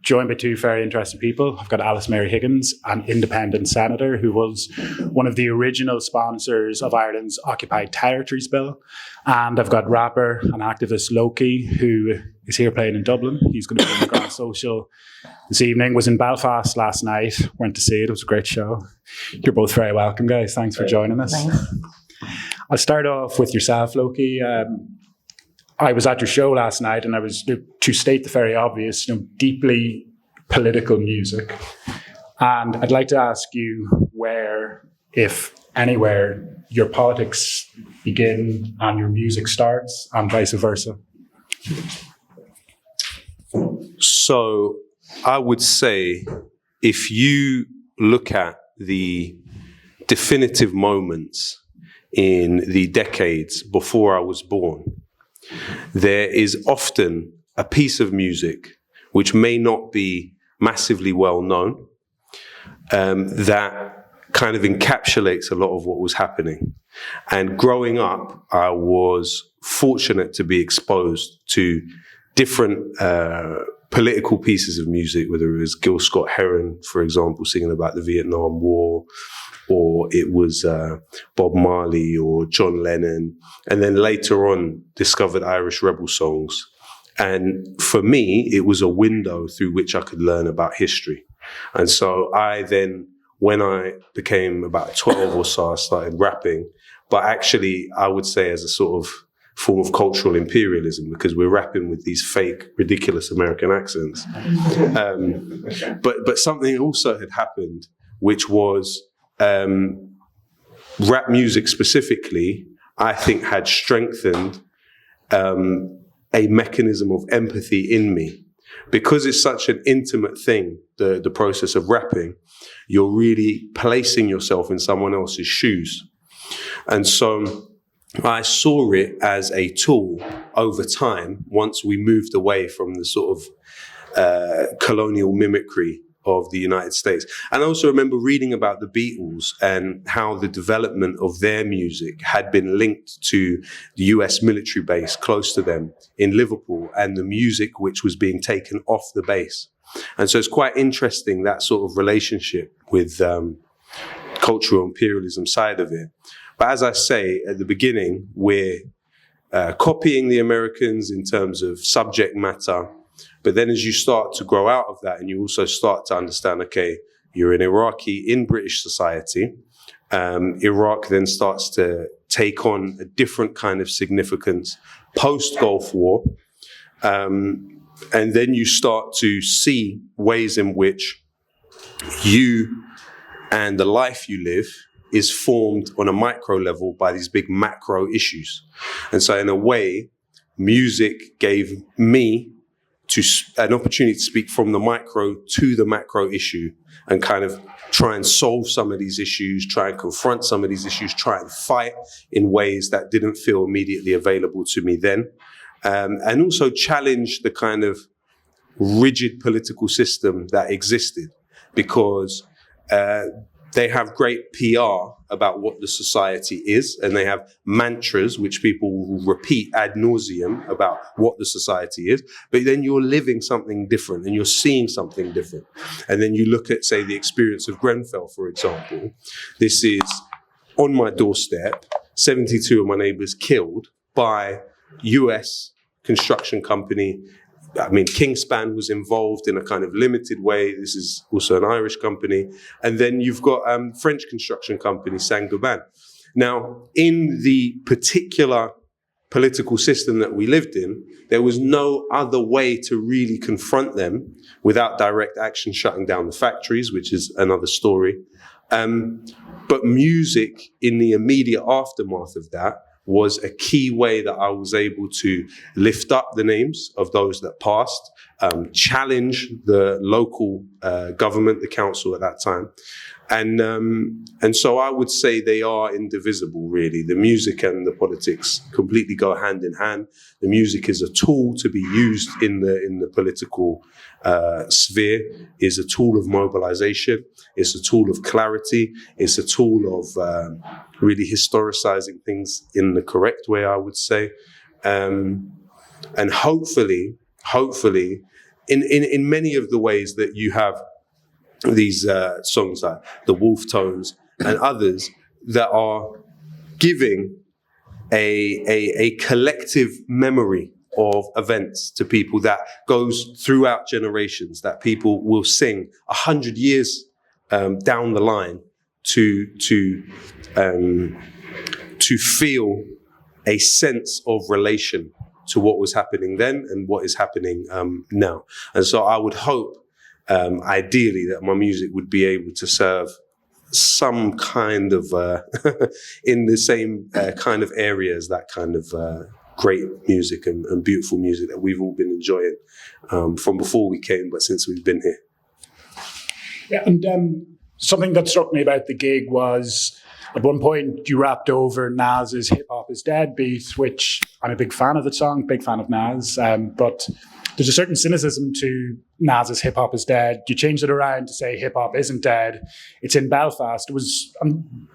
joined by two very interesting people. I've got Alice Mary Higgins, an independent senator who was one of the original sponsors of Ireland's Occupied Territories Bill. And I've got rapper and activist Lowkey, who is here playing in Dublin. He's going to be in the Grand Social this evening. Was in Belfast last night. Went to see it. It was a great show. You're both very welcome, guys. Thanks for joining us. Thanks. I'll start off with yourself, Lowkey. I was at your show last night, and I was, to state the very obvious, deeply political music. And I'd like to ask you where, if anywhere, your politics begin and your music starts, and vice versa. So I would say, if you look at the definitive moments in the decades before I was born, there is often a piece of music which may not be massively well known, that kind of encapsulates a lot of what was happening. And growing up, I was fortunate to be exposed to different political pieces of music, whether it was Gil Scott-Heron, for example, singing about the Vietnam War, or it was Bob Marley or John Lennon, and then later on discovered Irish rebel songs. And for me, it was a window through which I could learn about history. And so I then, when I became about 12 or so, I started rapping, but actually I would say as a sort of form of cultural imperialism, because we're rapping with these fake, ridiculous American accents. But something also had happened, which was rap music specifically, I think, had strengthened a mechanism of empathy in me. Because it's such an intimate thing, the process of rapping, you're really placing yourself in someone else's shoes. And so I saw it as a tool over time, once we moved away from the sort of colonial mimicry of the United States. And I also remember reading about the Beatles and how the development of their music had been linked to the US military base close to them in Liverpool, and the music which was being taken off the base. And so it's quite interesting, that sort of relationship with cultural imperialism side of it. But as I say, at the beginning, we're copying the Americans in terms of subject matter. But then as you start to grow out of that, and you also start to understand, okay, you're an Iraqi in British society. Iraq then starts to take on a different kind of significance post-Gulf War. And then you start to see ways in which you and the life you live is formed on a micro level by these big macro issues. And so in a way, music gave me an opportunity to speak from the micro to the macro issue and kind of try and solve some of these issues, try and confront some of these issues, try and fight in ways that didn't feel immediately available to me then. And also challenge the kind of rigid political system that existed, because they have great PR about what the society is, and they have mantras which people will repeat ad nauseum about what the society is, but then you're living something different and you're seeing something different. And then you look at, say, the experience of Grenfell, for example. This is on my doorstep, 72 of my neighbors killed by US construction company. I mean, Kingspan was involved in a kind of limited way. This is also an Irish company. And then you've got French construction company, Saint-Gobain. Now, in the particular political system that we lived in, there was no other way to really confront them without direct action shutting down the factories, which is another story. But music in the immediate aftermath of that was a key way that I was able to lift up the names of those that passed, challenge the local government, the council at that time. And so I would say they are indivisible, really. The music and the politics completely go hand in hand. The music is a tool to be used in the political sphere, is a tool of mobilization, it's a tool of clarity, it's a tool of really historicizing things in the correct way, I would say. And hopefully, in many of the ways that you have these songs like the Wolf Tones and others that are giving a collective memory of events to people that goes throughout generations, that people will sing 100 years down the line to feel a sense of relation to what was happening then and what is happening now. And so I would hope, ideally, that my music would be able to serve some kind of, in the same kind of areas, that kind of great music and beautiful music that we've all been enjoying from before we came, but since we've been here. Yeah, and something that struck me about the gig was, at one point, you rapped over Nas's "Hip Hop Is Dead" beat, which I'm a big fan of the song, big fan of Nas, but there's a certain cynicism to Nas's "Hip Hop Is Dead." You changed it around to say "Hip Hop Isn't Dead." It's in Belfast. It was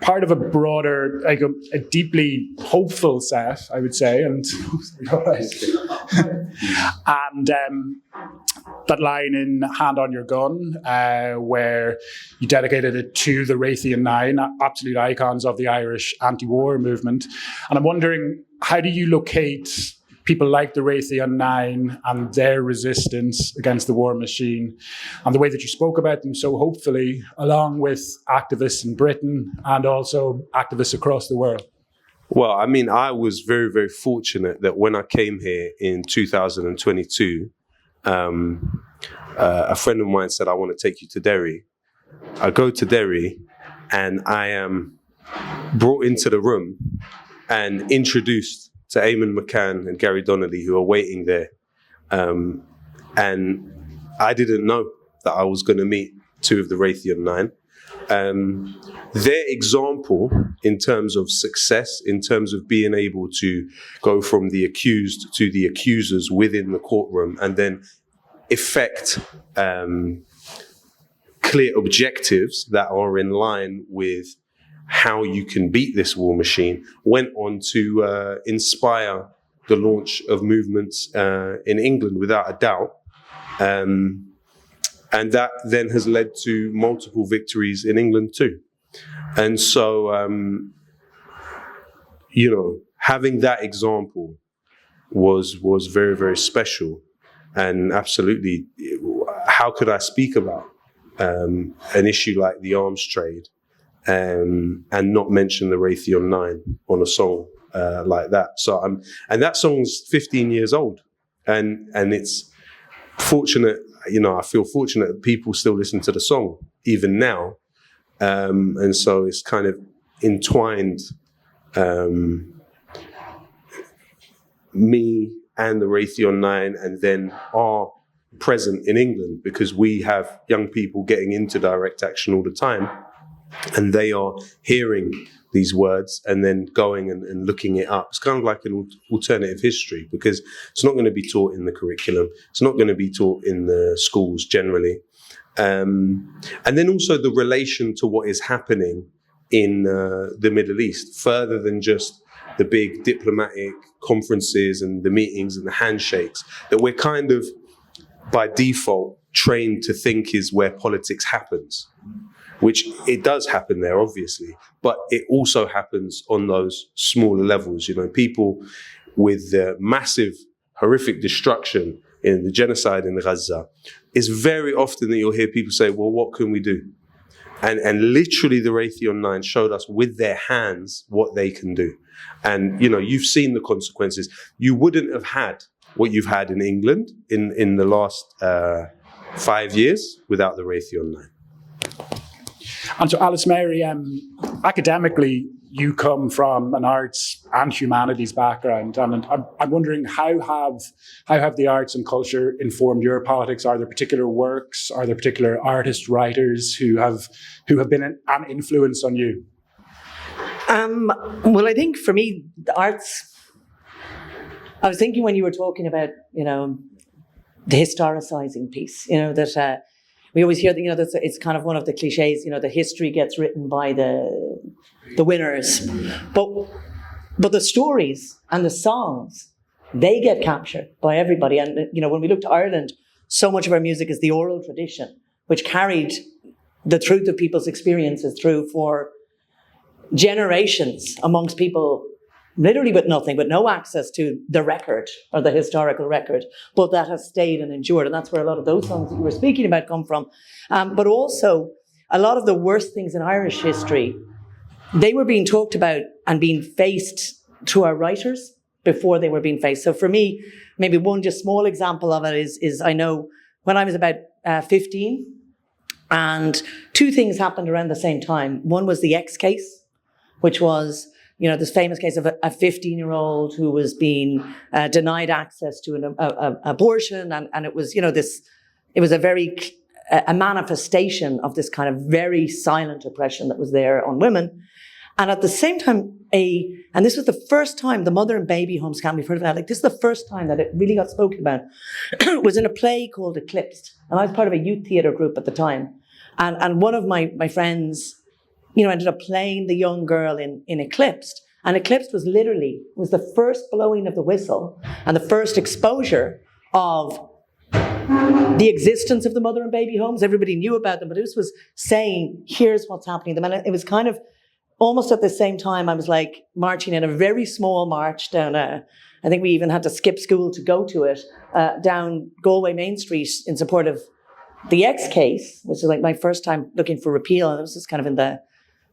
part of a broader, like a deeply hopeful set, I would say. And that line in "Hand on Your Gun," where you dedicated it to the Raytheon Nine, absolute icons of the Irish anti-war movement. And I'm wondering, how do you locate people like the Raytheon Nine and their resistance against the war machine, and the way that you spoke about them so hopefully, along with activists in Britain and also activists across the world? Well, I mean, I was very, very fortunate that when I came here in 2022, a friend of mine said, "I want to take you to Derry." I go to Derry and I am brought into the room and introduced to Eamon McCann and Gary Donnelly, who are waiting there. And I didn't know that I was going to meet two of the Raytheon Nine. Their example in terms of success, in terms of being able to go from the accused to the accusers within the courtroom and then effect clear objectives that are in line with how you can beat this war machine, went on to inspire the launch of movements in England without a doubt. And that then has led to multiple victories in England too. And so, having that example was very, very special. And absolutely, how could I speak about an issue like the arms trade and not mention the Raytheon Nine on a song like that? So and that song's 15 years old, and it's fortunate. I feel fortunate that people still listen to the song even now, and so it's kind of entwined me and the Raytheon Nine, and then are present in England because we have young people getting into direct action all the time. And they are hearing these words and then going and looking it up. It's kind of like an alternative history because it's not going to be taught in the curriculum. It's not going to be taught in the schools generally. And then also the relation to what is happening in the Middle East, further than just the big diplomatic conferences and the meetings and the handshakes that we're kind of by default trained to think is where politics happens. Which it does happen there, obviously, but it also happens on those smaller levels. People with the massive, horrific destruction in the genocide in Gaza. It's very often that you'll hear people say, well, what can we do? And literally the Raytheon Nine showed us with their hands what they can do. And, you've seen the consequences. You wouldn't have had what you've had in England in the last 5 years without the Raytheon Nine. And so, Alice Mary, academically, you come from an arts and humanities background, and I'm wondering how have the arts and culture informed your politics? Are there particular works? Are there particular artists, writers who have been an influence on you? Well, I think for me, the arts. I was thinking when you were talking about the historicizing piece, that. We always hear that it's kind of one of the cliches, the history gets written by the winners. But the stories and the songs, they get captured by everybody. And, when we look to Ireland, so much of our music is the oral tradition, which carried the truth of people's experiences through for generations amongst people literally with nothing, but no access to the record or the historical record, but that has stayed and endured. And that's where a lot of those songs that you were speaking about come from. But also, a lot of the worst things in Irish history, they were being talked about and being faced through our writers before they were being faced. So for me, maybe one just small example of it is I know when I was about 15, and two things happened around the same time. One was the X case, which was, this famous case of a 15-year-old who was being denied access to an abortion. And it was, it was a manifestation of this kind of very silent oppression that was there on women. And at the same time, and this was the first time the mother and baby homes can be heard of that. Like, this is the first time that it really got spoken about. It was in a play called Eclipsed. And I was part of a youth theatre group at the time. And one of my friends, ended up playing the young girl in Eclipsed. And Eclipsed was the first blowing of the whistle and the first exposure of the existence of the mother and baby homes. Everybody knew about them, but this was saying, here's what's happening to them. And it was kind of almost at the same time, I was like marching in a very small march down I think we even had to skip school to go to it, down Galway Main Street in support of the X case, which is like my first time looking for repeal. And it was just kind of in the,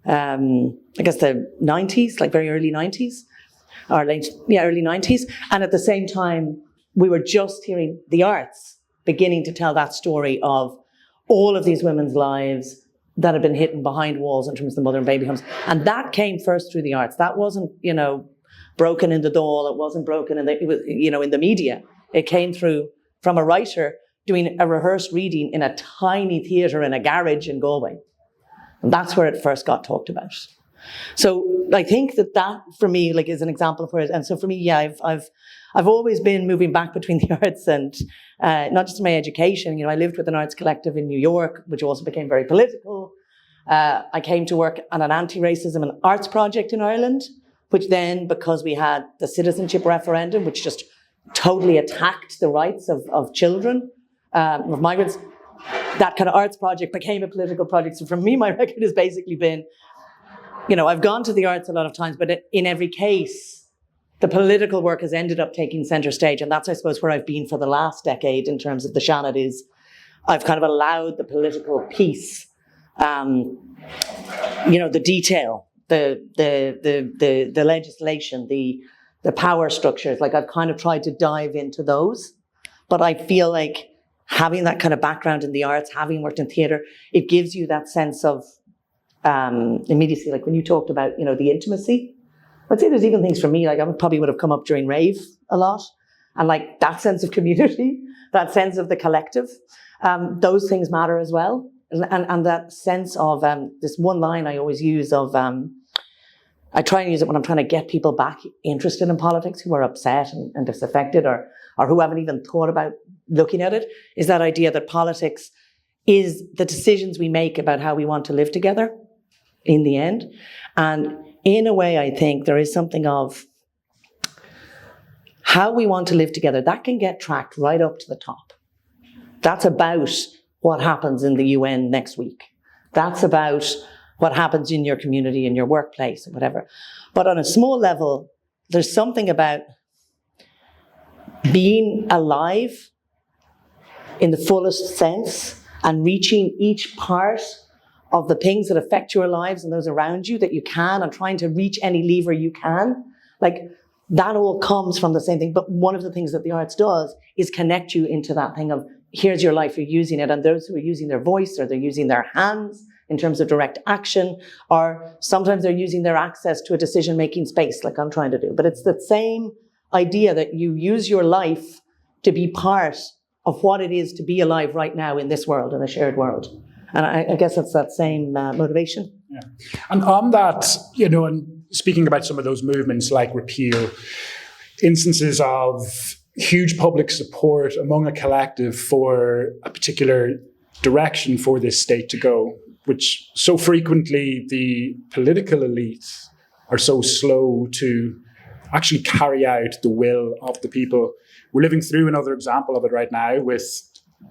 I guess the 90s, like very early 90s, or early 90s. And at the same time, we were just hearing the arts beginning to tell that story of all of these women's lives that had been hidden behind walls in terms of the mother and baby homes. And that came first through the arts. That wasn't, broken in the Dáil. It wasn't broken in the media. It came through from a writer doing a rehearsed reading in a tiny theatre in a garage in Galway. And that's where it first got talked about. So I think that for me, like, is an example of where it, and so for me, yeah, I've always been moving back between the arts and not just my education. I lived with an arts collective in New York, which also became very political. I came to work on an anti-racism and arts project in Ireland, which then, because we had the citizenship referendum, which just totally attacked the rights of children, of migrants, that kind of arts project became a political project. So for me, my record has basically been, I've gone to the arts a lot of times, but in every case, the political work has ended up taking center stage. And that's, I suppose, where I've been for the last decade in terms of the Seanad is I've kind of allowed the political piece, the detail, the legislation, the power structures. Like, I've kind of tried to dive into those, but I feel like having that kind of background in the arts, having worked in theatre, it gives you that sense of immediacy. Like when you talked about, the intimacy, I'd say there's even things for me, like I probably would have come up during rave a lot. And like that sense of community, that sense of the collective, those things matter as well. And that sense of this one line I always use of, I try and use it when I'm trying to get people back interested in politics who are upset and disaffected or who haven't even thought about looking at it, is that idea that politics is the decisions we make about how we want to live together in the end. And in a way, I think there is something of how we want to live together that can get tracked right up to the top. That's about what happens in the UN next week. That's about what happens in your community, in your workplace, or whatever. But on a small level, there's something about being alive in the fullest sense and reaching each part of the things that affect your lives and those around you that you can, and trying to reach any lever you can. Like, that all comes from the same thing. But one of the things that the arts does is connect you into that thing of, here's your life, you're using it. And those who are using their voice, or they're using their hands in terms of direct action, or sometimes they're using their access to a decision-making space like I'm trying to do. But it's the same idea that you use your life to be part of what it is to be alive right now in this world, in a shared world. And I guess it's that same motivation. Yeah. And on that, and speaking about some of those movements like repeal, instances of huge public support among a collective for a particular direction for this state to go, which so frequently the political elite are so slow to actually carry out the will of the people. We're living through another example of it right now with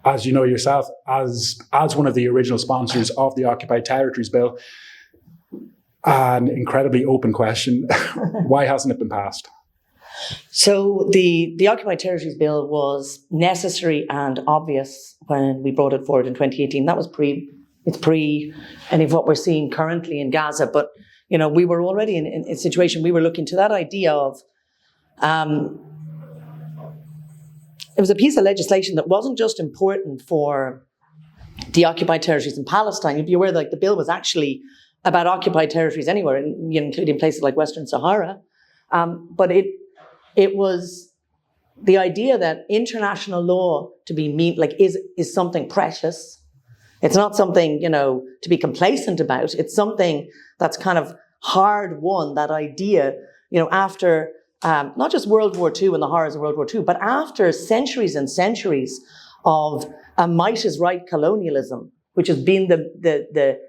as you know yourself, as one of the original sponsors of the Occupied Territories Bill, an incredibly open question. Why hasn't it been passed? So the Occupied Territories Bill was necessary and obvious when we brought it forward in 2018. That was pre any of what we're seeing currently in Gaza. But, you know, we were already in a situation, we were looking to that idea of, it was a piece of legislation that wasn't just important for the occupied territories in Palestine. You'd be aware that, like, the bill was actually about occupied territories anywhere, including places like Western Sahara. But it was the idea that international law to be is something precious. It's not something, you know, to be complacent about. It's something that's kind of hard won, that idea, you know, after not just World War II and the horrors of World War II, but after centuries and centuries of a might is right colonialism, which has been the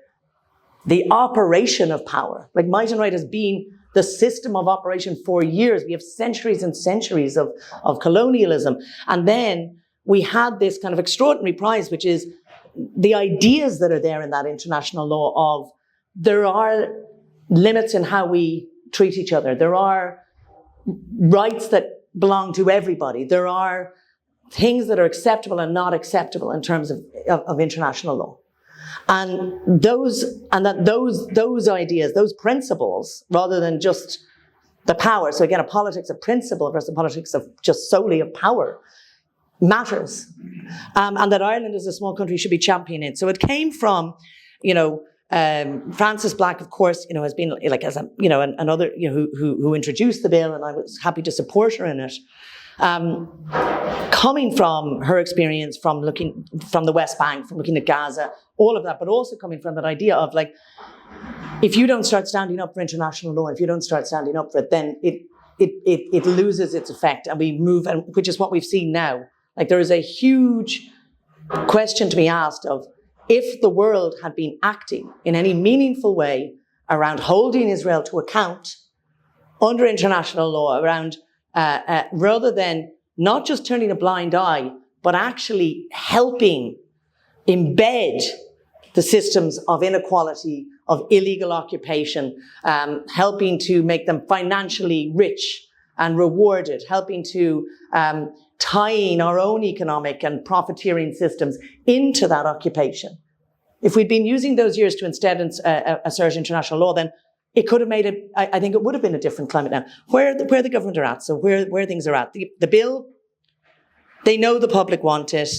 operation of power. Like, might and right has been the system of operation for years. We have centuries and centuries of colonialism. And then we had this kind of extraordinary prize, which is the ideas that are there in that international law of there are limits in how we treat each other. There are rights that belong to everybody. There are things that are acceptable and not acceptable in terms of international law. And those ideas, those principles, rather than just the power. So again, a politics of principle versus a politics of just solely of power matters. And that Ireland as a small country should be championing it. So it came from, you know, Francis Black, of course, you know, has been like, as a, you know, another, you know, who introduced the bill, and I was happy to support her in it. Coming from her experience from the West Bank, from looking at Gaza, all of that, but also coming from that idea of, like, if you don't start standing up for international law, if you don't start standing up for it, then it loses its effect, and we move, and which is what we've seen now. Like, there is a huge question to be asked of, if the world had been acting in any meaningful way around holding Israel to account under international law, around rather than not just turning a blind eye, but actually helping embed the systems of inequality, of illegal occupation, helping to make them financially rich and rewarded, helping to tying our own economic and profiteering systems into that occupation. If we'd been using those years to instead assert international law, then it could have made it, I think it would have been a different climate now. Where the government are at, so where things are at. The bill, they know the public want it.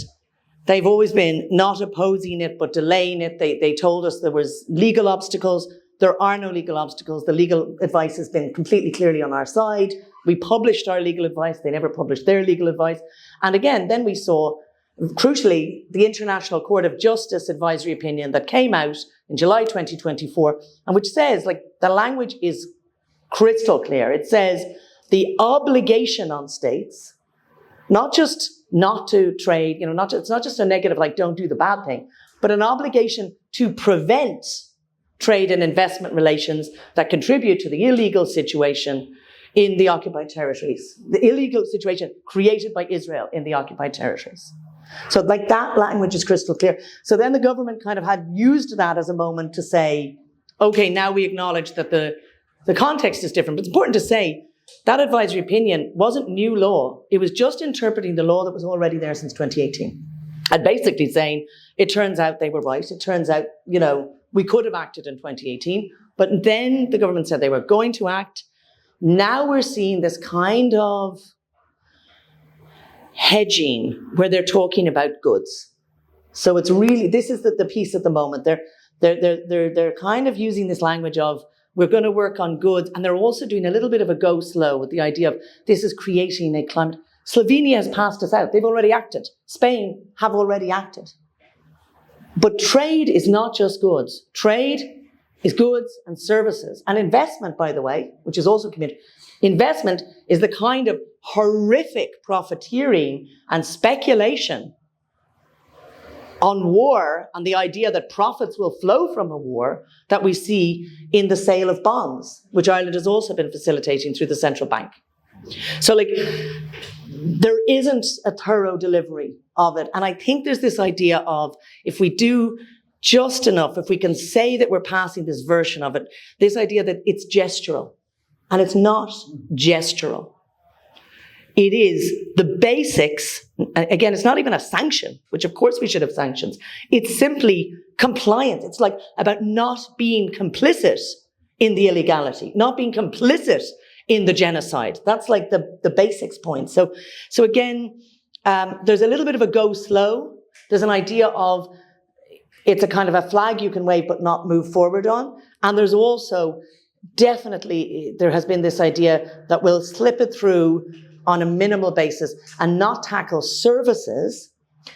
They've always been not opposing it, but delaying it. They told us there was legal obstacles. There are no legal obstacles. The legal advice has been completely clearly on our side. We published our legal advice. They never published their legal advice. And again, then we saw, crucially, the International Court of Justice advisory opinion that came out in July 2024, and which says, like, the language is crystal clear. It says the obligation on states, not just not to trade, you know, it's not just a negative, like, don't do the bad thing, but an obligation to prevent trade and investment relations that contribute to the illegal situation in the occupied territories, the illegal situation created by Israel in the occupied territories. So, like, that language is crystal clear. So then the government kind of had used that as a moment to say, okay, now we acknowledge that the context is different. But it's important to say that advisory opinion wasn't new law. It was just interpreting the law that was already there since 2018. And basically saying, it turns out they were right. It turns out, you know, we could have acted in 2018. But then the government said they were going to act. Now we're seeing this kind of hedging where they're talking about goods. So it's really, this is the piece at the moment. They're kind of using this language of, we're going to work on goods, and they're also doing a little bit of a go slow with the idea of this is creating a climate. Slovenia has passed us out. They've already acted. Spain have already acted. But trade is not just goods. Trade is goods and services. And investment, by the way, which is also committed, investment is the kind of horrific profiteering and speculation on war and the idea that profits will flow from a war that we see in the sale of bonds, which Ireland has also been facilitating through the central bank. So like, there isn't a thorough delivery of it. And I think there's this idea of, if we do just enough, if we can say that we're passing this version of it, this idea that it's gestural. And it's not gestural. It is the basics. Again, it's not even a sanction, which of course we should have sanctions. It's simply compliance. It's like about not being complicit in the illegality, not being complicit in the genocide. That's like the basics point. So again, there's a little bit of a go slow. There's an idea of it's a kind of a flag you can wave but not move forward on. And there's also definitely, there has been this idea that we'll slip it through on a minimal basis and not tackle services.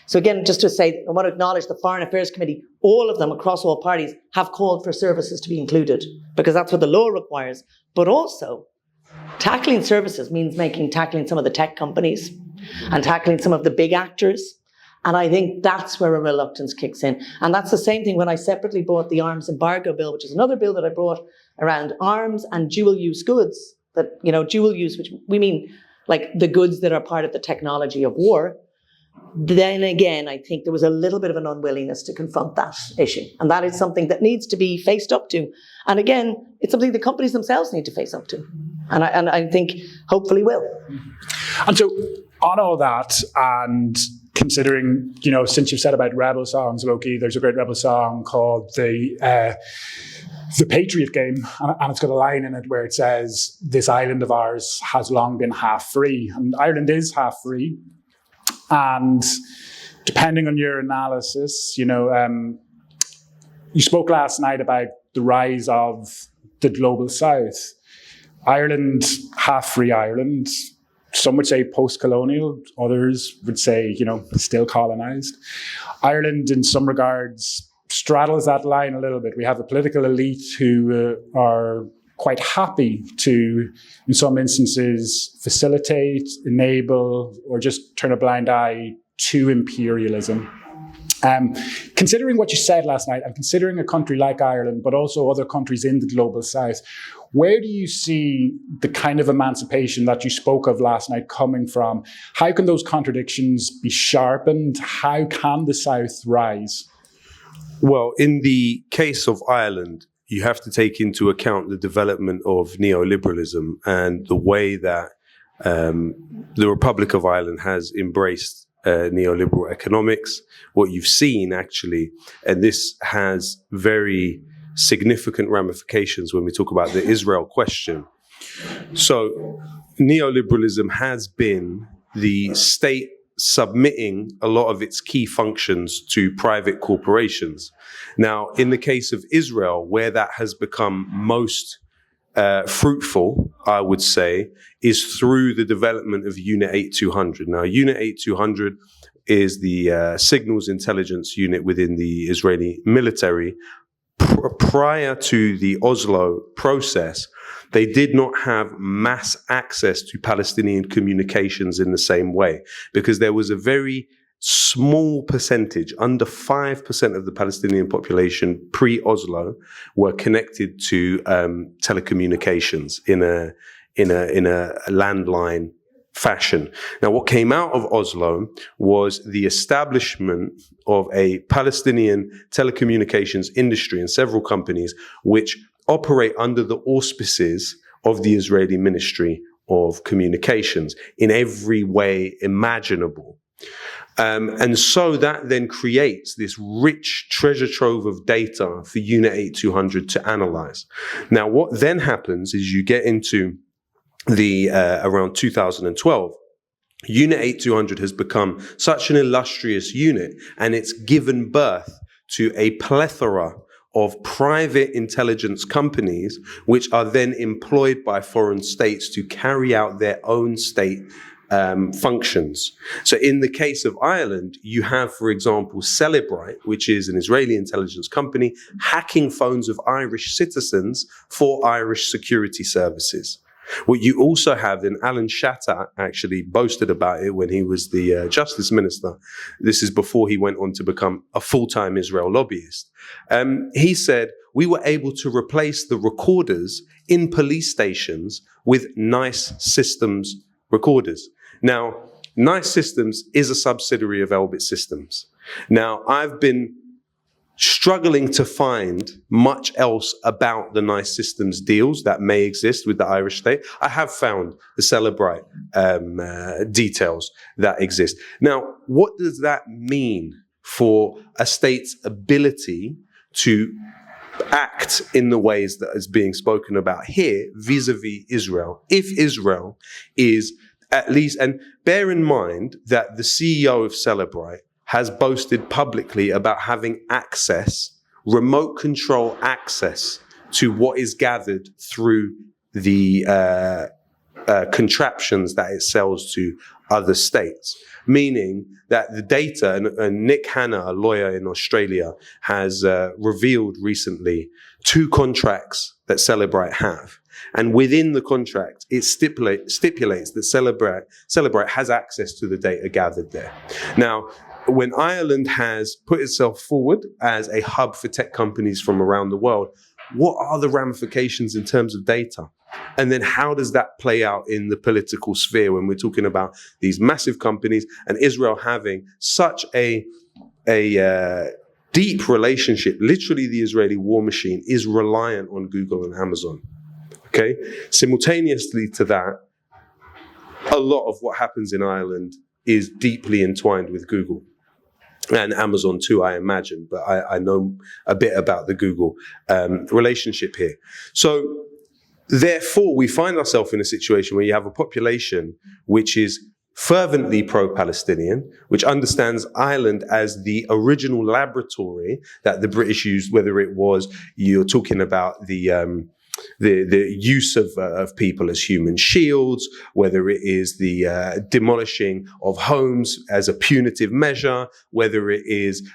So again, just to say, I want to acknowledge the Foreign Affairs Committee, all of them across all parties have called for services to be included because that's what the law requires. But also, tackling services means tackling some of the tech companies and tackling some of the big actors. And I think that's where a reluctance kicks in. And that's the same thing when I separately brought the arms embargo bill, which is another bill that I brought around arms and dual-use goods. That, dual use, which we mean like the goods that are part of the technology of war. Then again, I think there was a little bit of an unwillingness to confront that issue. And that is something that needs to be faced up to. And again, it's something the companies themselves need to face up to. And I think hopefully will. And so on all that, and considering, since you've said about rebel songs, Lowkey, there's a great rebel song called the Patriot Game, and it's got a line in it where it says, "This island of ours has long been half free." And Ireland is half free. And depending on your analysis, you spoke last night about the rise of the global south. Ireland, half free Ireland. Some would say post-colonial, others would say, still colonized. Ireland, in some regards, straddles that line a little bit. We have a political elite who are quite happy to, in some instances, facilitate, enable, or just turn a blind eye to imperialism. Considering what you said last night, and considering a country like Ireland, but also other countries in the global south, where do you see the kind of emancipation that you spoke of last night coming from? How can those contradictions be sharpened? How can the south rise? Well, in the case of Ireland, you have to take into account the development of neoliberalism and the way that the Republic of Ireland has embraced neoliberal economics. What you've seen, actually, and this has very significant ramifications when we talk about the Israel question. So neoliberalism has been the state submitting a lot of its key functions to private corporations. Now, in the case of Israel, where that has become most fruitful, I would say, is through the development of Unit 8200. Now, Unit 8200 is the signals intelligence unit within the Israeli military. Prior to the Oslo process, they did not have mass access to Palestinian communications in the same way, because there was a very small percentage, under 5% of the Palestinian population pre-Oslo, were connected to telecommunications in a landline fashion. Now, what came out of Oslo was the establishment of a Palestinian telecommunications industry and several companies which operate under the auspices of the Israeli Ministry of Communications in every way imaginable. And so that then creates this rich treasure trove of data for Unit 8200 to analyze. Now, what then happens is you get into the around 2012, Unit 8200 has become such an illustrious unit, and it's given birth to a plethora of private intelligence companies, which are then employed by foreign states to carry out their own state functions. So in the case of Ireland, you have, for example, Celebrite, which is an Israeli intelligence company, hacking phones of Irish citizens for Irish security services. What you also have, and Alan Shatter actually boasted about it when he was the justice minister. This is before he went on to become a full-time Israel lobbyist. He said, we were able to replace the recorders in police stations with Nice Systems recorders. Now, Nice Systems is a subsidiary of Elbit Systems. Now, I've been struggling to find much else about the Nice Systems deals that may exist with the Irish state. I have found the Celebrite details that exist. Now, what does that mean for a state's ability to act in the ways that is being spoken about here vis-a-vis Israel? If Israel is at least, and bear in mind that the CEO of Celebrite has boasted publicly about having access, remote control access to what is gathered through the contraptions that it sells to other states. Meaning that the data, and Nick Hanna, a lawyer in Australia, has revealed recently 2 contracts that Celebrite have. And within the contract, it stipulates that Celebrite has access to the data gathered there. Now, when Ireland has put itself forward as a hub for tech companies from around the world, what are the ramifications in terms of data? And then how does that play out in the political sphere when we're talking about these massive companies and Israel having such a deep relationship? Literally, the Israeli war machine is reliant on Google and Amazon. Okay? Simultaneously to that, a lot of what happens in Ireland is deeply entwined with Google. And Amazon too, I imagine, but I know a bit about the Google relationship here. So therefore, we find ourselves in a situation where you have a population which is fervently pro-Palestinian, which understands Ireland as the original laboratory that the British used, whether it was, you're talking about the use of people as human shields, whether it is the demolishing of homes as a punitive measure, whether it is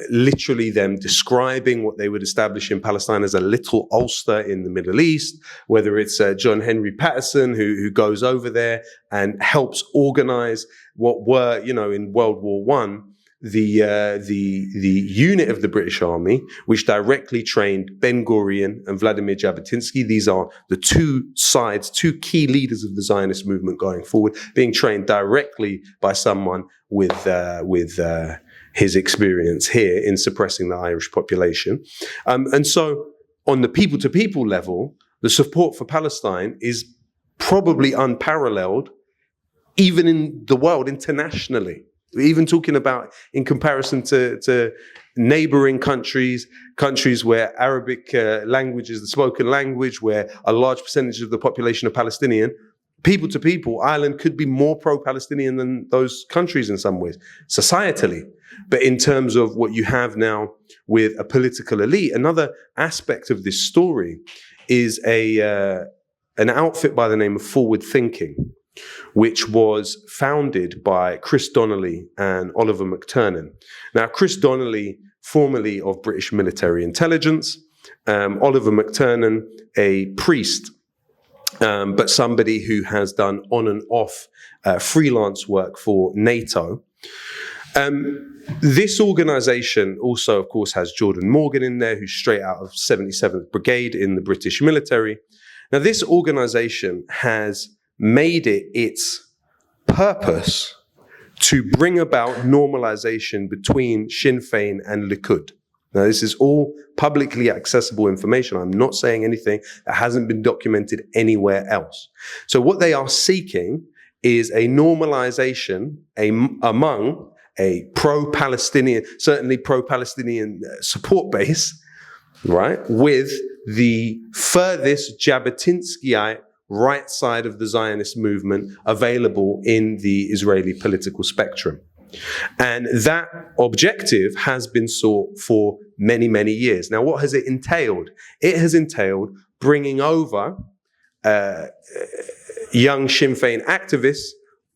literally them describing what they would establish in Palestine as a little Ulster in the Middle East, whether it's John Henry Patterson who goes over there and helps organize what were, in World War I, the unit of the British Army, which directly trained Ben Gurion and Vladimir Jabotinsky. These are the two key leaders of the Zionist movement going forward, being trained directly by someone with his experience here in suppressing the Irish population. And so on the people-to-people level, the support for Palestine is probably unparalleled, even in the world internationally. Even talking about in comparison to neighboring countries where Arabic language is the spoken language, where a large percentage of the population are Palestinian, people to people, Ireland could be more pro-Palestinian than those countries in some ways, societally. But in terms of what you have now with a political elite, another aspect of this story is an outfit by the name of Forward Thinking, which was founded by Chris Donnelly and Oliver McTurnan. Now, Chris Donnelly, formerly of British military intelligence, Oliver McTurnan, a priest, but somebody who has done on and off freelance work for NATO. This organization also, of course, has Jordan Morgan in there, who's straight out of 77th Brigade in the British military. Now, this organization has made it its purpose to bring about normalization between Sinn Féin and Likud. Now, this is all publicly accessible information. I'm not saying anything that hasn't been documented anywhere else. So what they are seeking is a normalization among a pro-Palestinian, certainly pro-Palestinian support base, right, with the furthest Jabotinskyite right side of the Zionist movement available in the Israeli political spectrum. And that objective has been sought for many, many years. Now, what has it entailed? It has entailed bringing over young Sinn Féin activists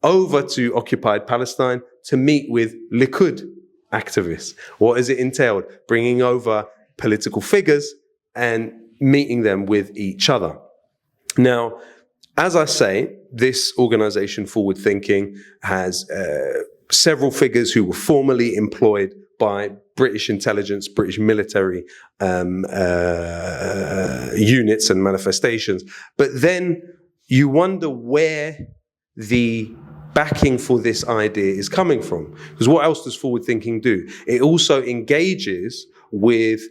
over to occupied Palestine to meet with Likud activists. What has it entailed? Bringing over political figures and meeting them with each other. Now, As I say, this organization, Forward Thinking, has several figures who were formerly employed by British intelligence, British military units and manifestations. But then you wonder where the backing for this idea is coming from. Because what else does Forward Thinking do? It also engages with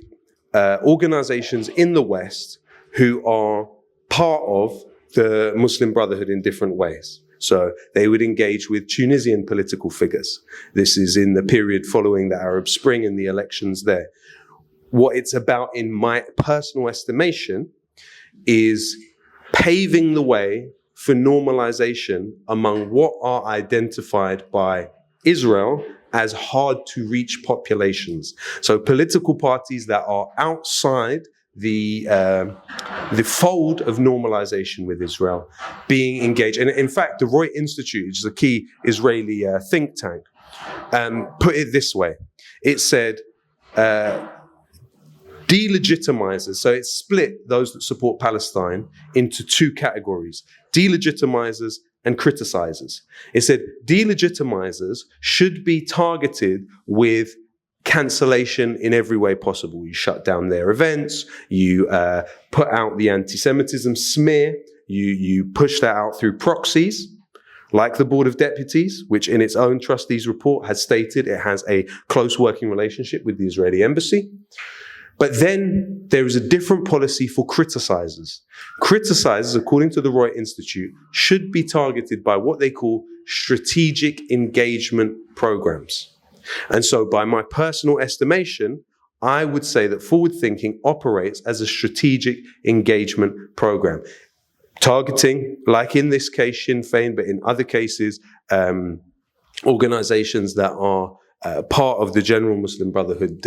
organizations in the West who are part of the Muslim Brotherhood in different ways. So they would engage with Tunisian political figures. This is in the period following the Arab Spring and the elections there. What it's about, in my personal estimation, is paving the way for normalization among what are identified by Israel as hard to reach populations. So political parties that are outside the fold of normalization with Israel being engaged. And in fact, the Roy Institute, which is a key Israeli think tank, put it this way. It said, delegitimizers, so it split those that support Palestine into two categories, delegitimizers and criticizers. It said delegitimizers should be targeted with cancellation in every way possible. You shut down their events, you put out the anti-Semitism smear, you push that out through proxies, like the Board of Deputies, which in its own trustees report has stated it has a close working relationship with the Israeli embassy. But then there is a different policy for criticizers. Criticizers, according to the Roy Institute, should be targeted by what they call strategic engagement programs. And so by my personal estimation, I would say that Forward Thinking operates as a strategic engagement program, targeting, like in this case, Sinn Féin, but in other cases, organizations that are part of the general Muslim Brotherhood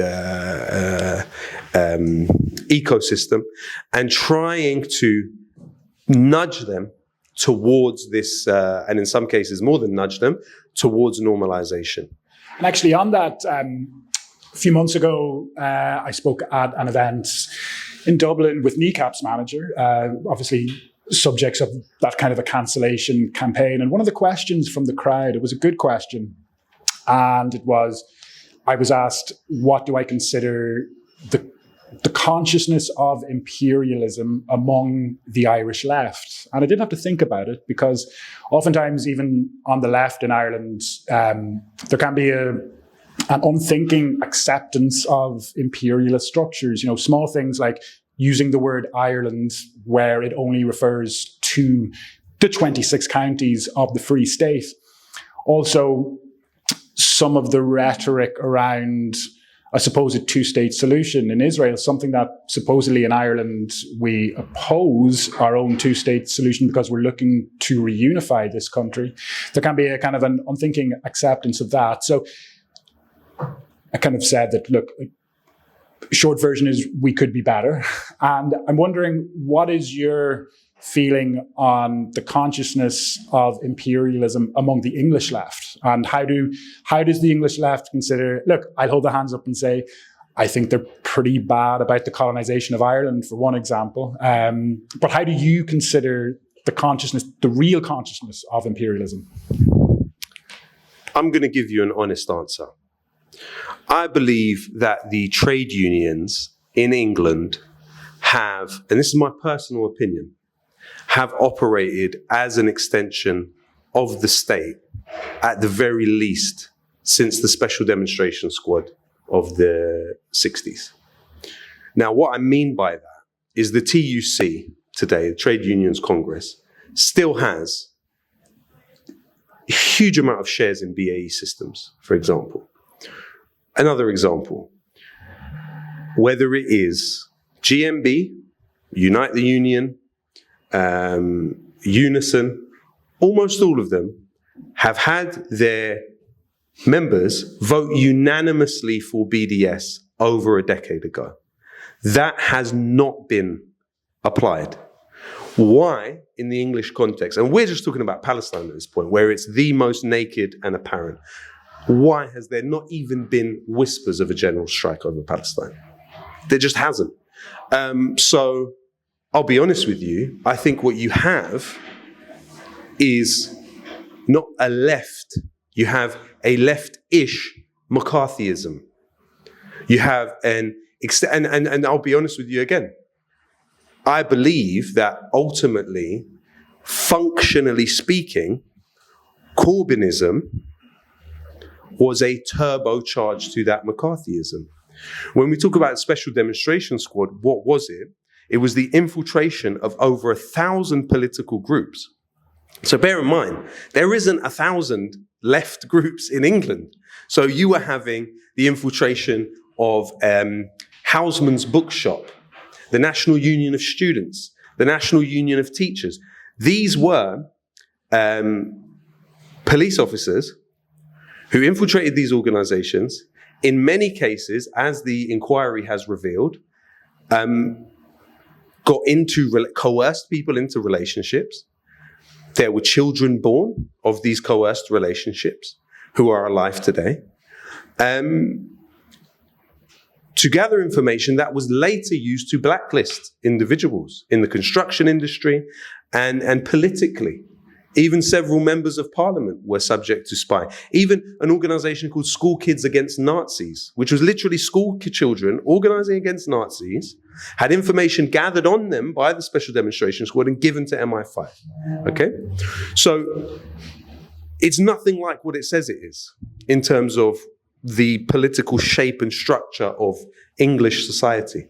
ecosystem, and trying to nudge them towards this, and in some cases more than nudge them, towards normalization. And actually on that, a few months ago, I spoke at an event in Dublin with NECAP's manager, obviously subjects of that kind of a cancellation campaign. And one of the questions from the crowd, it was a good question, and it was, I was asked, what do I consider the consciousness of imperialism among the Irish left? And I didn't have to think about it, because oftentimes, even on the left in Ireland, there can be an unthinking acceptance of imperialist structures. You know, small things like using the word Ireland where it only refers to the 26 counties of the Free State. Also, some of the rhetoric around a supposed two-state solution in Israel, something that supposedly in Ireland we oppose our own two-state solution because we're looking to reunify this country. There can be a kind of an unthinking acceptance of that. So I kind of said that, look, short version is we could be better. And I'm wondering, what is your feeling on the consciousness of imperialism among the English left? And how does the English left consider, look, I'll hold the hands up and say, I think they're pretty bad about the colonization of Ireland, for one example. But how do you consider the consciousness, the real consciousness of imperialism? I'm going to give you an honest answer. I believe that the trade unions in England have, and this is my personal opinion, have operated as an extension of the state, at the very least, since the Special Demonstration Squad of the 60s. Now, what I mean by that is the TUC today, the Trade Unions Congress, still has a huge amount of shares in BAE Systems, for example. Another example, whether it is GMB, Unite the Union, Unison, almost all of them have had their members vote unanimously for BDS over a decade ago. That has not been applied. Why, in the English context, and we're just talking about Palestine at this point, where it's the most naked and apparent, why has there not even been whispers of a general strike over Palestine? There just hasn't. So I'll be honest with you, I think what you have is not a left. You have a left-ish McCarthyism. You have and I'll be honest with you again. I believe that ultimately, functionally speaking, Corbynism was a turbocharge to that McCarthyism. When we talk about Special Demonstration Squad, what was it? It was the infiltration of over 1,000 political groups. So bear in mind, there isn't 1,000 left groups in England. So you were having the infiltration of Houseman's Bookshop, the National Union of Students, the National Union of Teachers. These were police officers who infiltrated these organizations, in many cases, as the inquiry has revealed, coerced people into relationships. There were children born of these coerced relationships who are alive today. To gather information that was later used to blacklist individuals in the construction industry and politically. Even several members of parliament were subject to spy. Even an organization called School Kids Against Nazis, which was literally school children organizing against Nazis, had information gathered on them by the Special Demonstration Squad and given to MI5. Okay? So it's nothing like what it says it is in terms of the political shape and structure of English society.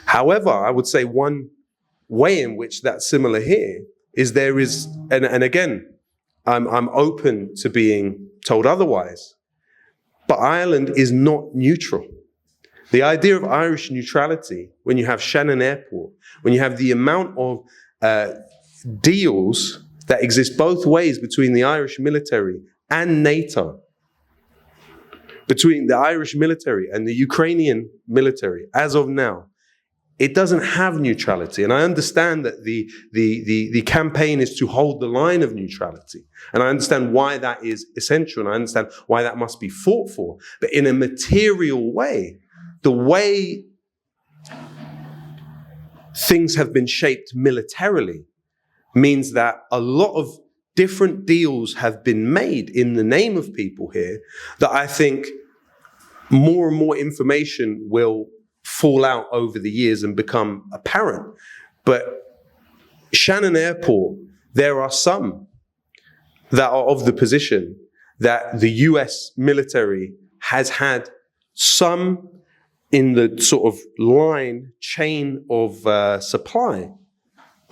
However, I would say one way in which that's similar here is there is, and again, I'm open to being told otherwise, but Ireland is not neutral. The idea of Irish neutrality, when you have Shannon Airport, when you have the amount of deals that exist both ways between the Irish military and NATO, between the Irish military and the Ukrainian military, as of now, it doesn't have neutrality. And I understand that the campaign is to hold the line of neutrality. And I understand why that is essential. And I understand why that must be fought for. But in a material way, the way things have been shaped militarily means that a lot of different deals have been made in the name of people here that I think more and more information will fall out over the years and become apparent. But Shannon Airport, there are some that are of the position that the US military has had some in the sort of chain of supply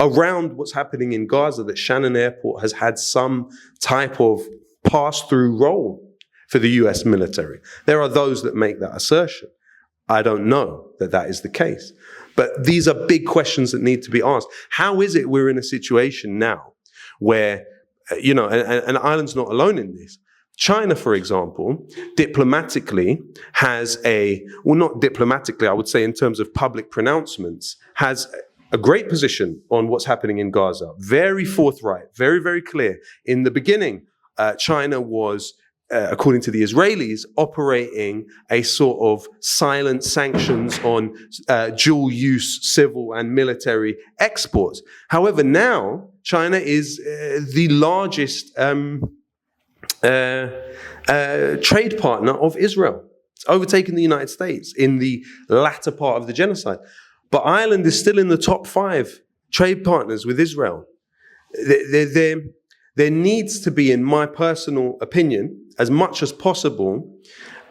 around what's happening in Gaza, that Shannon Airport has had some type of pass-through role for the US military. There are those that make that assertion. I don't know that that is the case. But these are big questions that need to be asked. How is it we're in a situation now where, and Ireland's not alone in this. China, for example, diplomatically has not diplomatically, I would say in terms of public pronouncements, has a great position on what's happening in Gaza. Very forthright, very, very clear. In the beginning, China was, according to the Israelis, operating a sort of silent sanctions on dual-use civil and military exports. However, now China is the largest trade partner of Israel. It's overtaken the United States in the latter part of the genocide. But Ireland is still in the top 5 trade partners with Israel. There needs to be, in my personal opinion, as much as possible,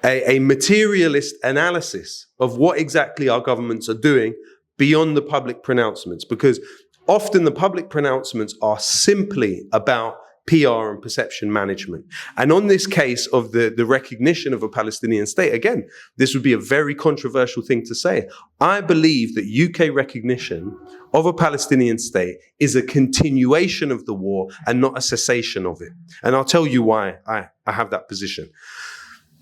a materialist analysis of what exactly our governments are doing beyond the public pronouncements, because often the public pronouncements are simply about PR and perception management. And on this case of the recognition of a Palestinian state, again, this would be a very controversial thing to say. I believe that UK recognition of a Palestinian state is a continuation of the war and not a cessation of it. And I'll tell you why I have that position.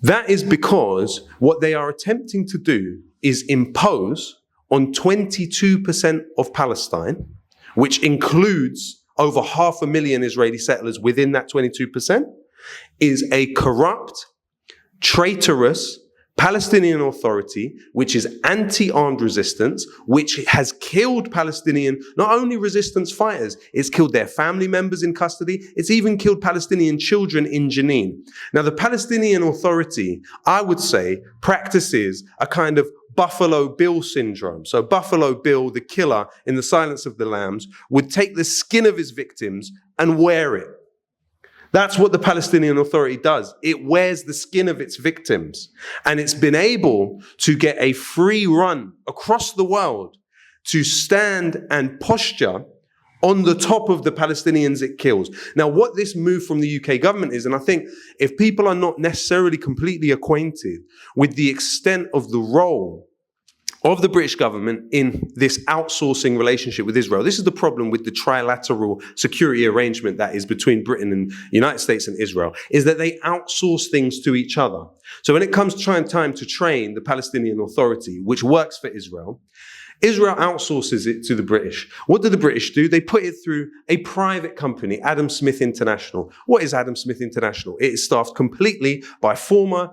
That is because what they are attempting to do is impose on 22% of Palestine, which includes over 500,000 Israeli settlers within that 22%, is a corrupt, traitorous, Palestinian Authority, which is anti-armed resistance, which has killed Palestinian, not only resistance fighters, it's killed their family members in custody, it's even killed Palestinian children in Jenin. Now, the Palestinian Authority, I would say, practices a kind of Buffalo Bill syndrome. So Buffalo Bill, the killer in The Silence of the Lambs, would take the skin of his victims and wear it. That's what the Palestinian Authority does. It wears the skin of its victims. And it's been able to get a free run across the world to stand and posture on the top of the Palestinians it kills. Now, what this move from the UK government is, and I think if people are not necessarily completely acquainted with the extent of the role of the British government in this outsourcing relationship with Israel. This is the problem with the trilateral security arrangement that is between Britain and the United States and Israel, is that they outsource things to each other. So when it comes to time to train the Palestinian Authority, which works for Israel, Israel outsources it to the British. What do the British do? They put it through a private company, Adam Smith International. What is Adam Smith International? It is staffed completely by former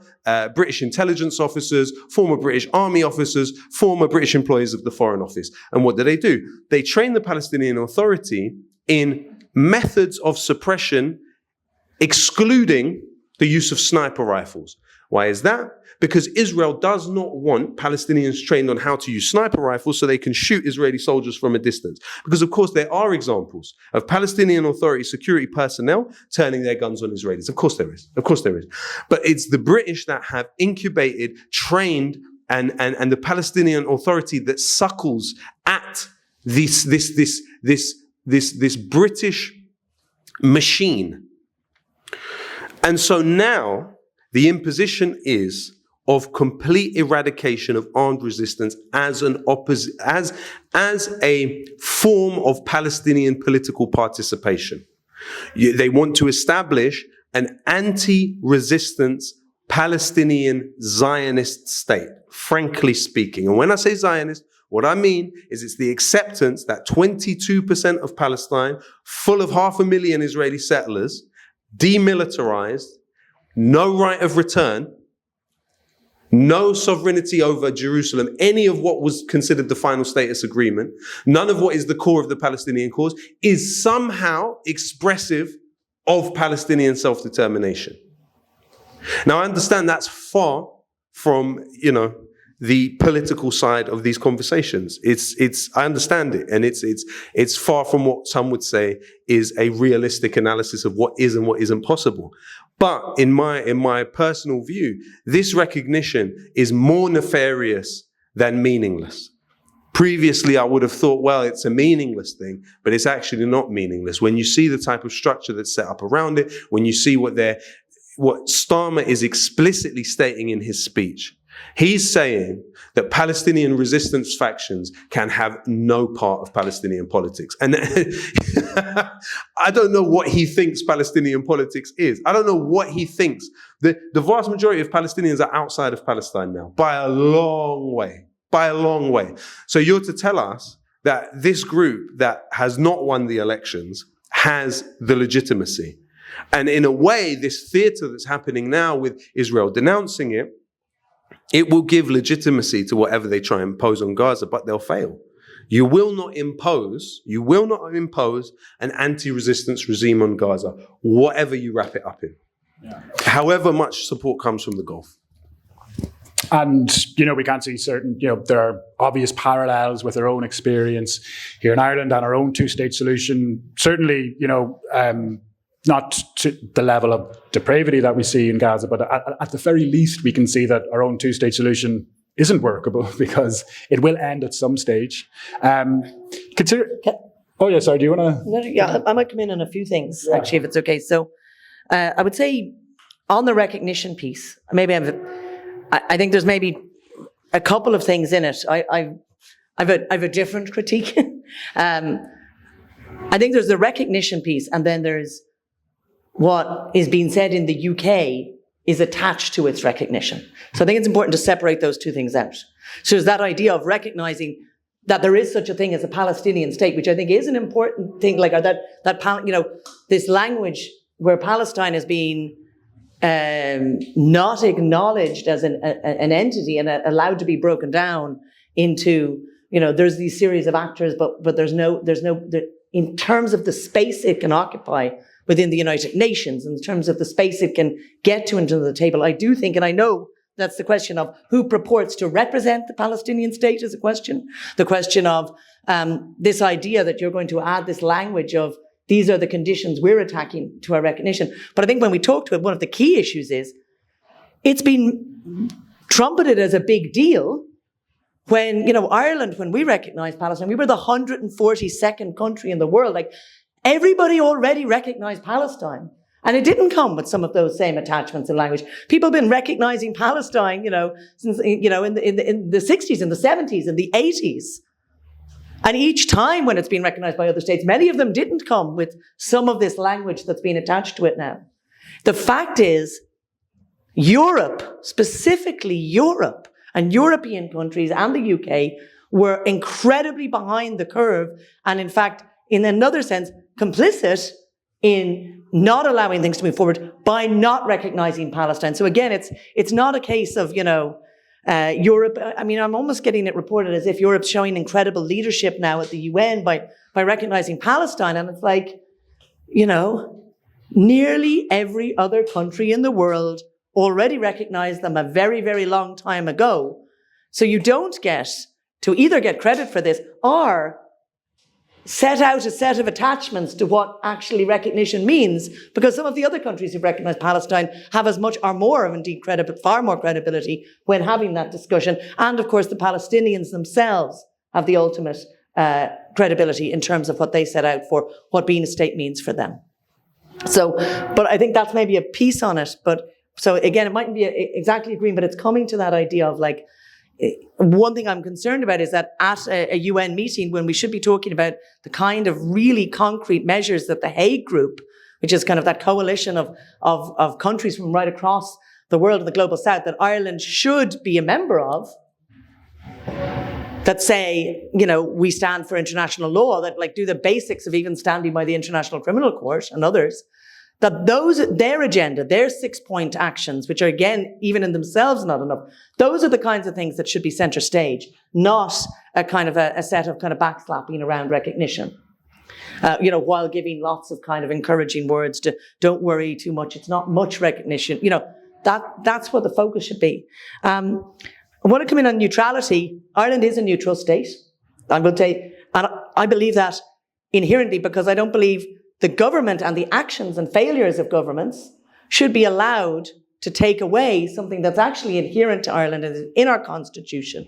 British intelligence officers, former British army officers, former British employees of the Foreign Office. And what do? They train the Palestinian Authority in methods of suppression, excluding the use of sniper rifles. Why is that? Because Israel does not want Palestinians trained on how to use sniper rifles so they can shoot Israeli soldiers from a distance. Because, of course, there are examples of Palestinian Authority security personnel turning their guns on Israelis. Of course there is. Of course there is. But it's the British that have incubated, trained, and the Palestinian Authority that suckles at this British machine. And so now the imposition is of complete eradication of armed resistance as a form of Palestinian political participation. They want to establish an anti-resistance Palestinian Zionist state, frankly speaking. And when I say Zionist, what I mean is it's the acceptance that 22% of Palestine, full of 500,000 Israeli settlers, demilitarized, no right of return, no sovereignty over Jerusalem, any of what was considered the final status agreement, none of what is the core of the Palestinian cause, is somehow expressive of Palestinian self-determination. Now, I understand that's far from, the political side of these conversations. I understand it, and it's far from what some would say is a realistic analysis of what is and what isn't possible. But in my personal view, this recognition is more nefarious than meaningless. Previously, I would have thought, well, it's a meaningless thing, but it's actually not meaningless. When you see the type of structure that's set up around it, when you see what Starmer is explicitly stating in his speech, he's saying that Palestinian resistance factions can have no part of Palestinian politics. And I don't know what he thinks Palestinian politics is. I don't know what he thinks. The vast majority of Palestinians are outside of Palestine now, by a long way. By a long way. So you're to tell us that this group that has not won the elections has the legitimacy. And in a way, this theater that's happening now with Israel denouncing it will give legitimacy to whatever they try and impose on Gaza, but they'll fail. You will not impose an anti-resistance regime on Gaza, whatever you wrap it up in. Yeah. However much support comes from the Gulf. And, we can see certain, there are obvious parallels with our own experience here in Ireland and our own two-state solution. Certainly, not to the level of depravity that we see in Gaza, but at the very least, we can see that our own two-state solution isn't workable because it will end at some stage. Do you want to? No, yeah, I might come in on a few things, actually, if it's okay. So I would say on the recognition piece, maybe I think there's maybe a couple of things in it. I've a different critique. I think there's the recognition piece, and then there's what is being said in the UK is attached to its recognition. So I think it's important to separate those two things out. So there's that idea of recognizing that there is such a thing as a Palestinian state, which I think is an important thing, this language where Palestine is being not acknowledged as an entity and allowed to be broken down into, there's these series of actors, but there's no, in terms of the space it can occupy within the United Nations, in terms of the space it can get to into the table, I do think, and I know that's the question of who purports to represent the Palestinian state is a question. The question of this idea that you're going to add this language of these are the conditions we're attacking to our recognition. But I think when we talk to it, one of the key issues is it's been trumpeted as a big deal when, Ireland, when we recognized Palestine, we were the 142nd country in the world. Like, everybody already recognized Palestine. And it didn't come with some of those same attachments in language. People have been recognizing Palestine, since, in the 60s, in the 70s, in the 80s. And each time when it's been recognized by other states, many of them didn't come with some of this language that's been attached to it now. The fact is, Europe, specifically Europe and European countries and the UK were incredibly behind the curve. And in fact, in another sense, complicit in not allowing things to move forward by not recognizing Palestine. So again, it's not a case of, Europe. I mean, I'm almost getting it reported as if Europe's showing incredible leadership now at the UN by recognizing Palestine. And it's like, nearly every other country in the world already recognized them a very, very long time ago. So you don't get to either get credit for this or set out a set of attachments to what actually recognition means, because some of the other countries who've recognized Palestine have as much or more of indeed far more credibility when having that discussion. And of course, the Palestinians themselves have the ultimate credibility in terms of what they set out for, what being a state means for them. So, but I think that's maybe a piece on it. But so again, it mightn't be exactly agreeing, but it's coming to that idea of like, one thing I'm concerned about is that at a UN meeting, when we should be talking about the kind of really concrete measures that the Hague Group, which is kind of that coalition of countries from right across the world and the global south, that Ireland should be a member of, that say, we stand for international law, that like do the basics of even standing by the International Criminal Court and others, that their agenda, their 6-point actions, which are again, even in themselves not enough, those are the kinds of things that should be center stage, not a kind of a set of kind of backslapping around recognition. While giving lots of kind of encouraging words to don't worry too much, it's not much recognition. That's what the focus should be. I want to come in on neutrality. Ireland is a neutral state. I will say, and I believe that inherently because I don't believe the government and the actions and failures of governments should be allowed to take away something that's actually inherent to Ireland and in our constitution,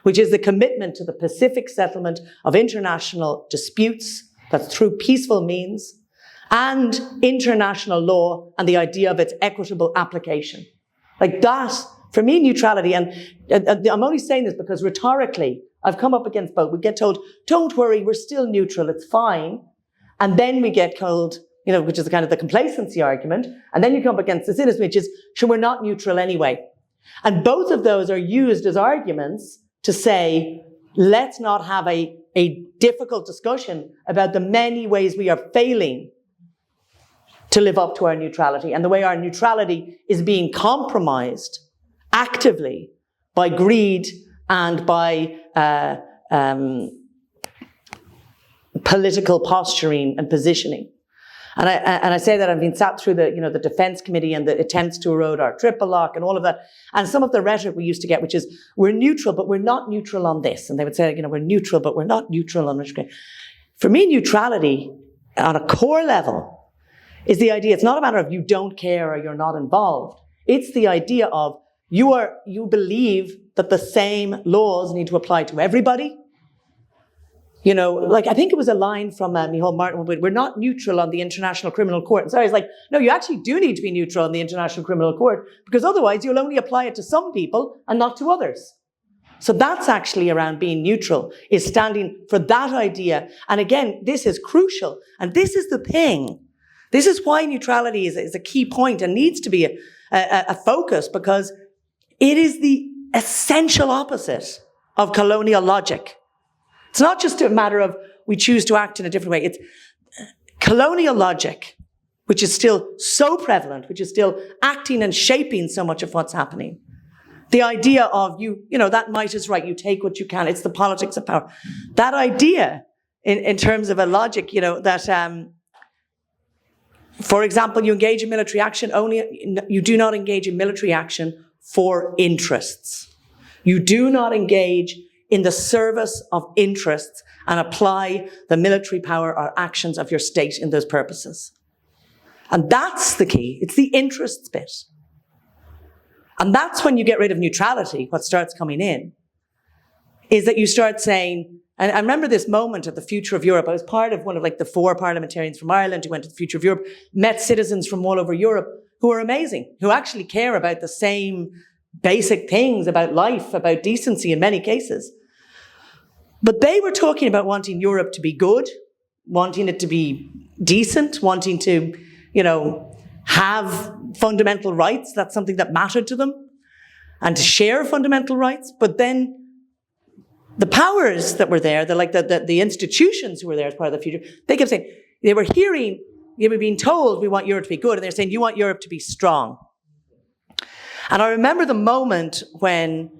which is the commitment to the pacific settlement of international disputes, that's through peaceful means, and international law and the idea of its equitable application. Like that, for me, neutrality, and I'm only saying this because rhetorically, I've come up against both. We get told, don't worry, we're still neutral, it's fine. And then we get told, which is kind of the complacency argument. And then you come up against the cynicism, which is, sure, we're not neutral anyway. And both of those are used as arguments to say, let's not have a difficult discussion about the many ways we are failing to live up to our neutrality and the way our neutrality is being compromised actively by greed and by political posturing and positioning. And I say that I've been sat through the Defence Committee and the attempts to erode our triple lock and all of that. And some of the rhetoric we used to get, which is, we're neutral, but we're not neutral on this. And they would say, we're neutral, but we're not neutral on which. For me, neutrality on a core level is the idea, it's not a matter of you don't care or you're not involved. It's the idea of you believe that the same laws need to apply to everybody. I think it was a line from Micheál Martin, we're not neutral on the International Criminal Court. And so I was like, no, you actually do need to be neutral on the International Criminal Court, because otherwise you'll only apply it to some people and not to others. So that's actually around being neutral, is standing for that idea. And again, this is crucial. And this is the thing. This is why neutrality is a key point and needs to be a focus, because it is the essential opposite of colonial logic. It's not just a matter of we choose to act in a different way. It's colonial logic which is still so prevalent, which is still acting and shaping so much of what's happening. The idea of that might is right, you take what you can, it's the politics of power. That idea, in terms of a logic, that, for example, you engage in military action, you do not engage in military action for interests. You do not engage in the service of interests and apply the military power or actions of your state in those purposes. And that's the key. It's the interests bit. And that's when you get rid of neutrality, what starts coming in, is that you start saying, and I remember this moment at the Future of Europe. I was part of one of the 4 parliamentarians from Ireland who went to the Future of Europe, met citizens from all over Europe who are amazing, who actually care about the same basic things about life, about decency in many cases. But they were talking about wanting Europe to be good, wanting it to be decent, wanting to, have fundamental rights. That's something that mattered to them, and to share fundamental rights. But then the powers that were there, the institutions who were there as part of the future, they kept saying, they were being told, we want Europe to be good, and they're saying, you want Europe to be strong. And I remember the moment when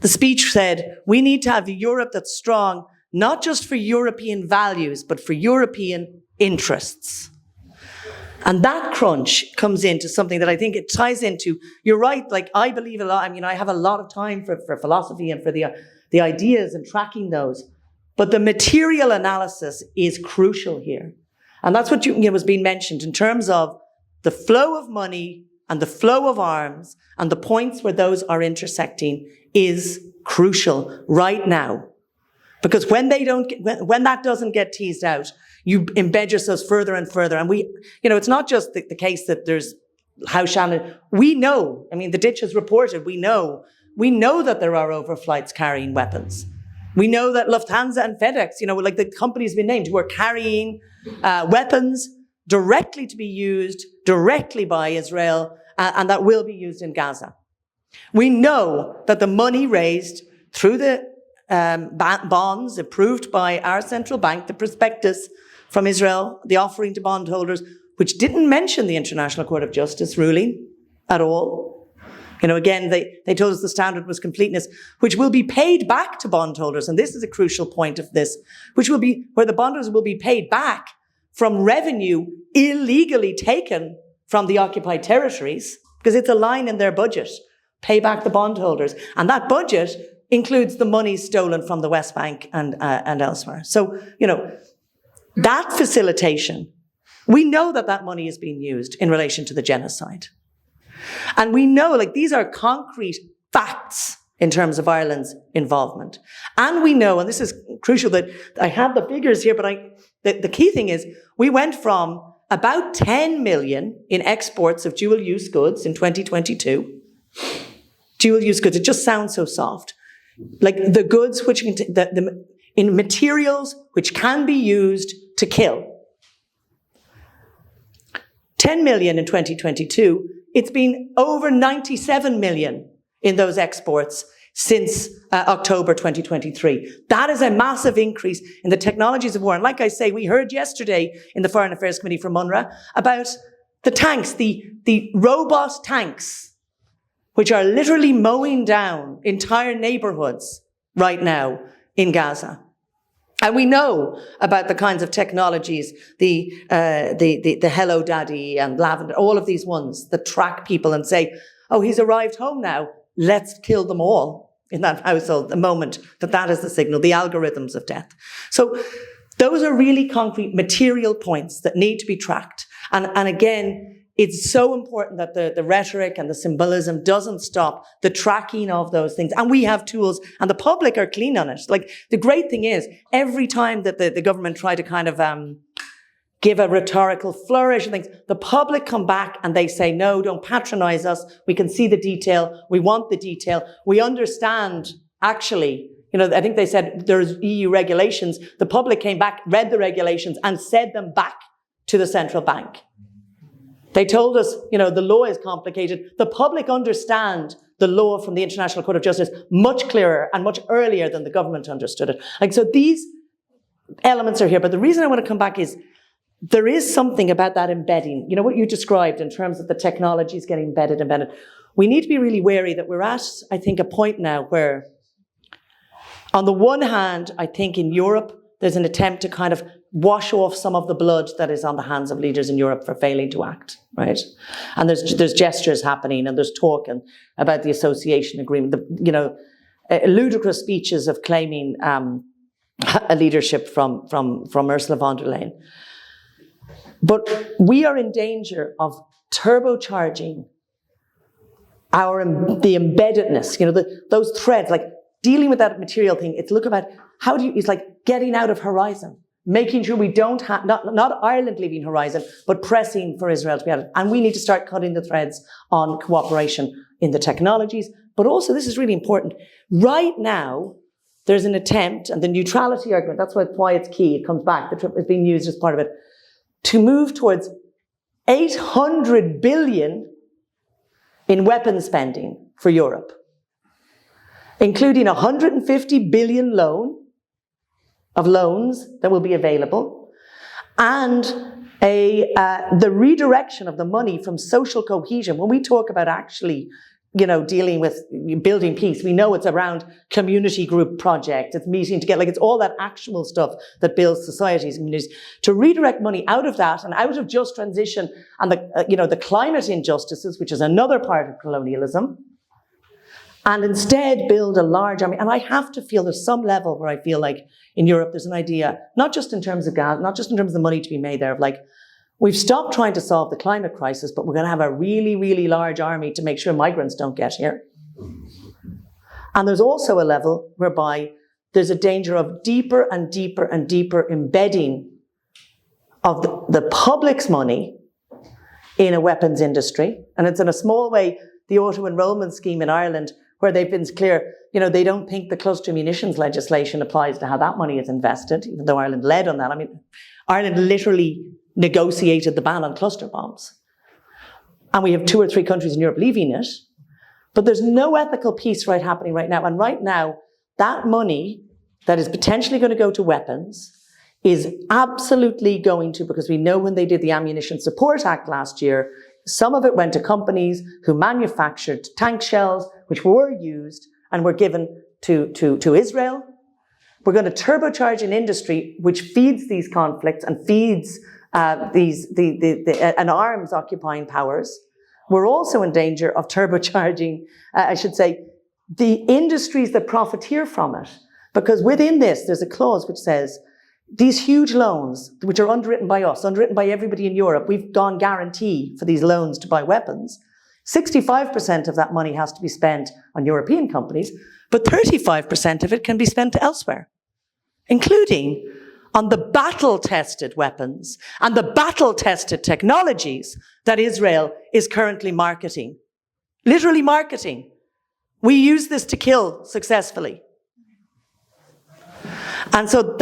the speech said, we need to have a Europe that's strong, not just for European values, but for European interests. And that crunch comes into something that I think it ties into, you're right, I believe a lot, I have a lot of time for philosophy and for the ideas and tracking those. But the material analysis is crucial here. And that's what was being mentioned in terms of the flow of money and the flow of arms and the points where those are intersecting is crucial right now. Because when that doesn't get teased out, you embed yourselves further and further. And it's not just the case that there's how Shannon, we know, the ditch has reported, we know that there are overflights carrying weapons. We know that Lufthansa and FedEx, the companies been named, who are carrying weapons directly to be used directly by Israel, and that will be used in Gaza. We know that the money raised through the bonds approved by our central bank, the prospectus from Israel, the offering to bondholders, which didn't mention the International Court of Justice ruling at all. Again, they told us the standard was completeness, which will be paid back to bondholders. And this is a crucial point of this, which will be where the bondholders will be paid back from revenue illegally taken from the occupied territories, because it's a line in their budget, pay back the bondholders. And that budget includes the money stolen from the West Bank and elsewhere. So, that facilitation, we know that money is being used in relation to the genocide. And we know, these are concrete facts in terms of Ireland's involvement. And we know, and this is crucial, that I have the figures here, but the key thing is we went from about 10 million in exports of dual-use goods in 2022. Dual-use goods, it just sounds so soft. The goods which in materials which can be used to kill. 10 million in 2022. It's been over 97 million in those exports since October 2023. That is a massive increase in the technologies of war. And like I say, we heard yesterday in the Foreign Affairs Committee from UNRWA about the tanks, the robot tanks, which are literally mowing down entire neighborhoods right now in Gaza. And we know about the kinds of technologies, the Hello Daddy and Lavender, all of these ones that track people and say, oh, he's arrived home now, let's kill them all in that household, the moment that is the signal, the algorithms of death. So those are really concrete material points that need to be tracked. And again, it's so important that the rhetoric and the symbolism doesn't stop the tracking of those things. And we have tools, and the public are clean on it. The great thing is, every time that the government try to kind of give a rhetorical flourish and things, the public come back and they say, no, don't patronize us. We can see the detail. We want the detail. We understand, actually, I think they said there's EU regulations. The public came back, read the regulations, and said them back to the central bank. They told us, the law is complicated. The public understand the law from the International Court of Justice much clearer and much earlier than the government understood it. So these elements are here. But the reason I want to come back is there is something about that embedding. You know what you described in terms of the technologies getting embedded. We need to be really wary that we're at, I think, a point now where, on the one hand, I think in Europe, there's an attempt to kind of wash off some of the blood that is on the hands of leaders in Europe for failing to act, right? And there's gestures happening, and there's talk about the association agreement, ludicrous speeches of claiming a leadership from Ursula von der Leyen. But we are in danger of turbocharging the embeddedness, those threads, like dealing with that material thing. It's look about it's like getting out of Horizon, making sure we don't have, not Ireland leaving Horizon, but pressing for Israel to be out of it. And we need to start cutting the threads on cooperation in the technologies. But also, this is really important. Right now, there's an attempt, and the neutrality argument, that's why it's key, it comes back, it's being used as part of it, to move towards 800 billion in weapons spending for Europe, including 150 billion loans that will be available, and the redirection of the money from social cohesion. When we talk about actually, dealing with building peace, we know it's around community group projects, it's meeting together, like it's all that actual stuff that builds societies and communities. To redirect money out of that and out of just transition and the climate injustices, which is another part of colonialism, and instead build a large army. And I have to feel there's some level where I feel like in Europe there's an idea, not just in terms of gas, not just in terms of the money to be made there, of like, we've stopped trying to solve the climate crisis, but we're going to have a really, really large army to make sure migrants don't get here. And there's also a level whereby there's a danger of deeper and deeper and deeper embedding of the public's money in a weapons industry. And it's in a small way the auto-enrollment scheme in Ireland, where they've been clear, they don't think the cluster munitions legislation applies to how that money is invested, even though Ireland led on that. I mean, Ireland literally negotiated the ban on cluster bombs. And we have 2 or 3 countries in Europe leaving it. But there's no ethical piece happening right now. And right now, that money that is potentially going to go to weapons is absolutely going to, because we know when they did the Ammunition Support Act last year, some of it went to companies who manufactured tank shells, which were used and were given to Israel. We're going to turbocharge an industry which feeds these conflicts and feeds and arms occupying powers. We're also in danger of turbocharging, the industries that profiteer from it. Because within this, there's a clause which says, these huge loans, which are underwritten by us, underwritten by everybody in Europe, we've gone guarantee for these loans to buy weapons. 65% of that money has to be spent on European companies, but 35% of it can be spent elsewhere, including on the battle-tested weapons and the battle-tested technologies that Israel is currently marketing. Literally marketing. We use this to kill successfully. And so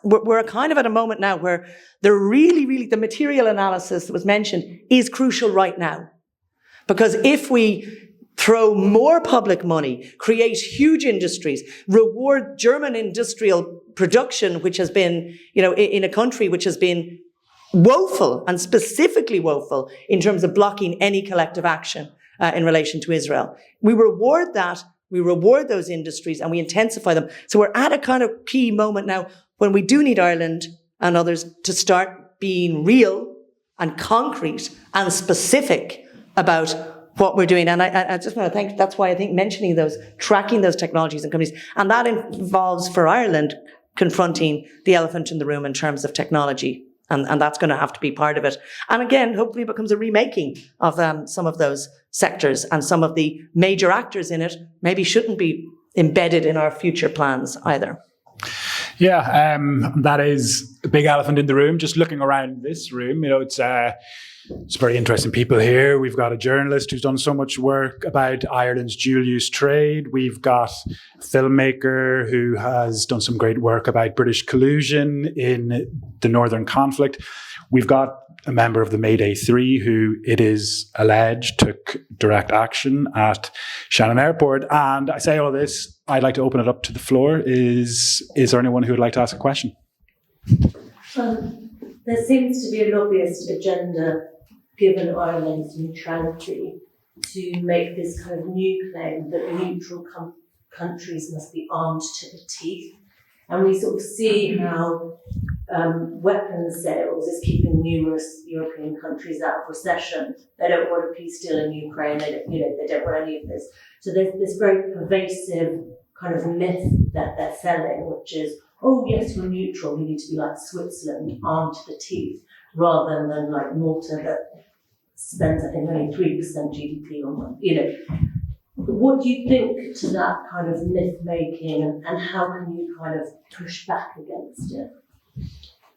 we're kind of at a moment now where the material analysis that was mentioned is crucial right now. Because if we throw more public money, create huge industries, reward German industrial production, which has been, in a country which has been woeful, and specifically woeful in terms of blocking any collective action in relation to Israel. We reward that, we reward those industries, and we intensify them. So we're at a kind of key moment now when we do need Ireland and others to start being real and concrete and specific about what we're doing. And I just want to thank, that's why I think mentioning those, tracking those technologies and companies, and that involves for Ireland confronting the elephant in the room in terms of technology. And that's going to have to be part of it. And again, hopefully it becomes a remaking of some of those sectors, and some of the major actors in it maybe shouldn't be embedded in our future plans either. Yeah, that is a big elephant in the room. Just looking around this room, it's very interesting people here. We've got a journalist who's done so much work about Ireland's dual-use trade. We've got a filmmaker who has done some great work about British collusion in the northern conflict. We've got a member of the Mayday 3 who, it is alleged, took direct action at Shannon Airport. And I say all this, I'd like to open it up to the floor. Is there anyone who would like to ask a question? There seems to be a lobbyist agenda, given Ireland's neutrality, to make this kind of new claim that neutral countries must be armed to the teeth. And we sort of see how weapons sales is keeping numerous European countries out of recession. They don't want a peace deal in Ukraine. They don't want any of this. So there's this very pervasive kind of myth that they're selling, which is, oh yes, we're neutral. We need to be like Switzerland, armed to the teeth, rather than like Malta that spends, I think, only 3% GDP on one. What do you think to that kind of myth making, and how can you kind of push back against it?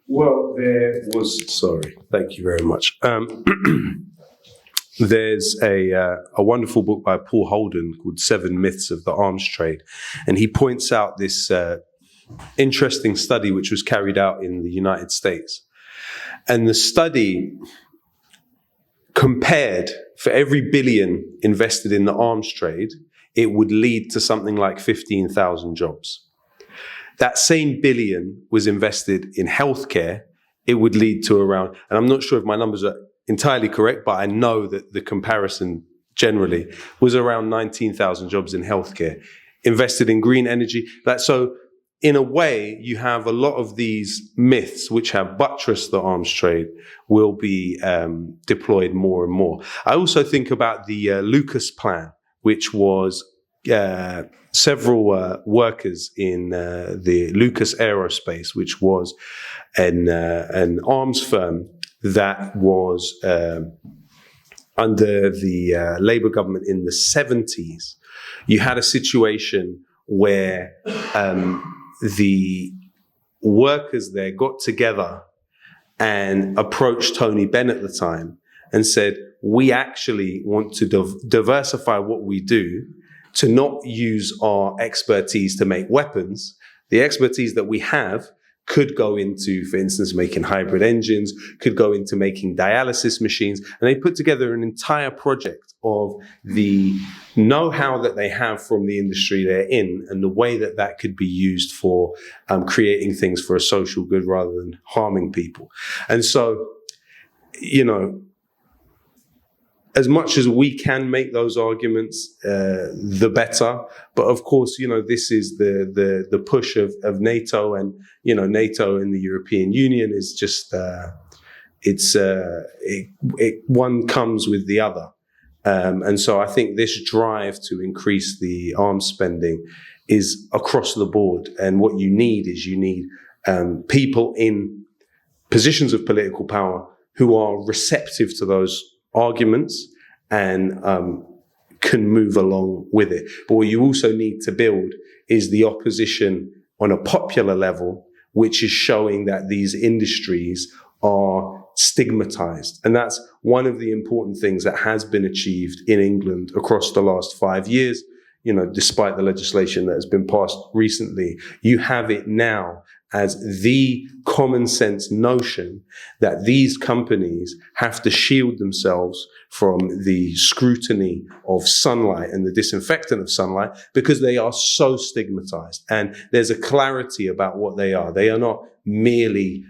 Well, thank you very much. There's a wonderful book by Paul Holden called 7 Myths of the Arms Trade. And he points out this interesting study which was carried out in the United States. And the study compared, for every billion invested in the arms trade, it would lead to something like 15,000 jobs. That same billion was invested in healthcare, it would lead to around, and I'm not sure if my numbers are entirely correct, but I know that the comparison generally was around 19,000 jobs in healthcare. Invested in green energy. So in a way, you have a lot of these myths which have buttressed the arms trade will be deployed more and more. I also think about the Lucas plan, which was several workers in the Lucas Aerospace, which was an arms firm that was under the Labour government in the 70s. You had a situation where the workers there got together and approached Tony Benn at the time and said, we actually want to diversify what we do to not use our expertise to make weapons. The expertise that we have could go into, for instance, making hybrid engines, could go into making dialysis machines. And they put together an entire project of the know-how that they have from the industry they're in and the way that that could be used for creating things for a social good rather than harming people. And so, as much as we can make those arguments, the better. But of course, this is the push of NATO, and NATO and the European Union is just one comes with the other, and so I think this drive to increase the arms spending is across the board. And what you need is people in positions of political power who are receptive to those arguments and can move along with it. But what you also need to build is the opposition on a popular level, which is showing that these industries are stigmatized. And that's one of the important things that has been achieved in England across the last 5 years. Despite the legislation that has been passed recently, you have it now as the common sense notion that these companies have to shield themselves from the scrutiny of sunlight and the disinfectant of sunlight because they are so stigmatized. And there's a clarity about what they are. They are not merely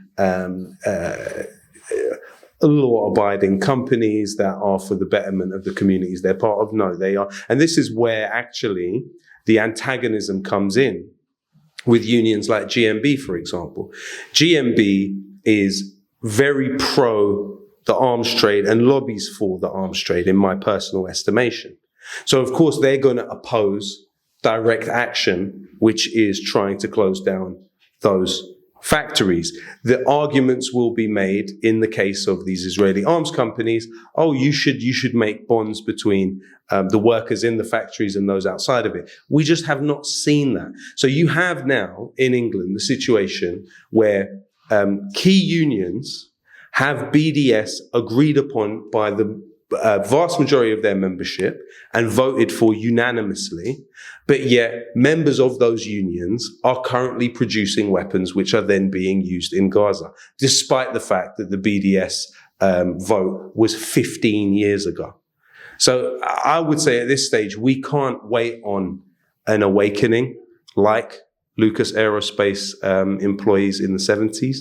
law-abiding companies that are for the betterment of the communities they're part of. No, they are. And this is where actually the antagonism comes in with unions like GMB, for example. GMB is very pro the arms trade and lobbies for the arms trade, in my personal estimation. So, of course, they're going to oppose direct action, which is trying to close down those factories. The arguments will be made in the case of these Israeli arms companies. Oh, you should make bonds between the workers in the factories and those outside of it. We just have not seen that. So you have now in England the situation where key unions have BDS agreed upon by the vast majority of their membership and voted for unanimously, but yet members of those unions are currently producing weapons which are then being used in Gaza, despite the fact that the BDS vote was 15 years ago. So I would say at this stage, we can't wait on an awakening like Lucas Aerospace employees in the 70s.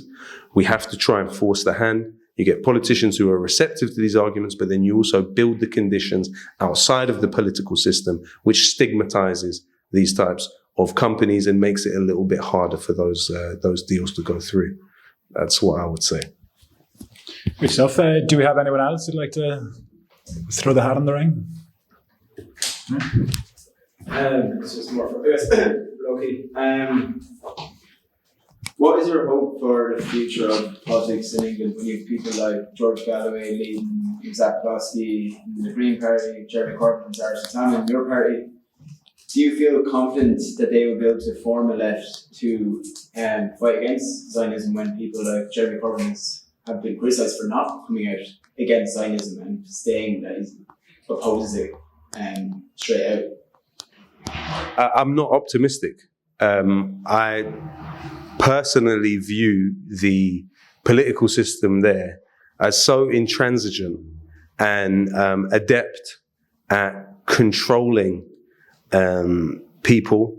We have to try and force the hand. You get politicians who are receptive to these arguments, but then you also build the conditions outside of the political system, which stigmatizes these types of companies and makes it a little bit harder for those deals to go through. That's what I would say. Good stuff. Do we have anyone else who'd like to throw the hat in the ring? It's just more for Lowkey. What is your hope for the future of politics in England when you have people like George Galloway leading, Zach Bosky in the Green Party, Jeremy Corbyn and Sarah Sultana in your party? Do you feel confident that they will be able to form a left to fight against Zionism when people like Jeremy Corbyn have been criticised for not coming out against Zionism and saying that he opposes it straight out? I'm not optimistic. I personally view the political system there as so intransigent and adept at controlling people.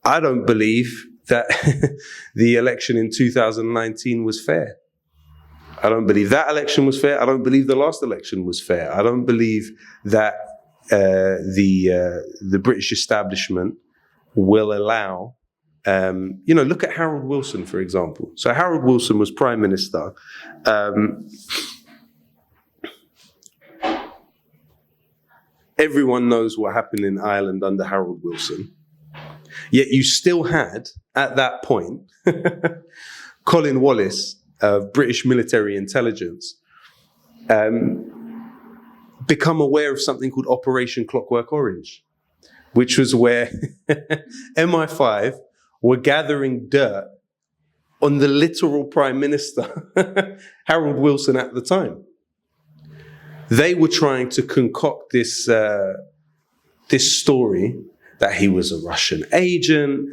I don't believe that the election in 2019 was fair. I don't believe that election was fair. I don't believe the last election was fair. I don't believe that the British establishment will allow, look at Harold Wilson, for example. So Harold Wilson was Prime Minister. Everyone knows what happened in Ireland under Harold Wilson. Yet you still had, at that point, Colin Wallace of British military intelligence become aware of something called Operation Clockwork Orange, which was where MI5 were gathering dirt on the literal Prime Minister, Harold Wilson at the time. They were trying to concoct this story that he was a Russian agent.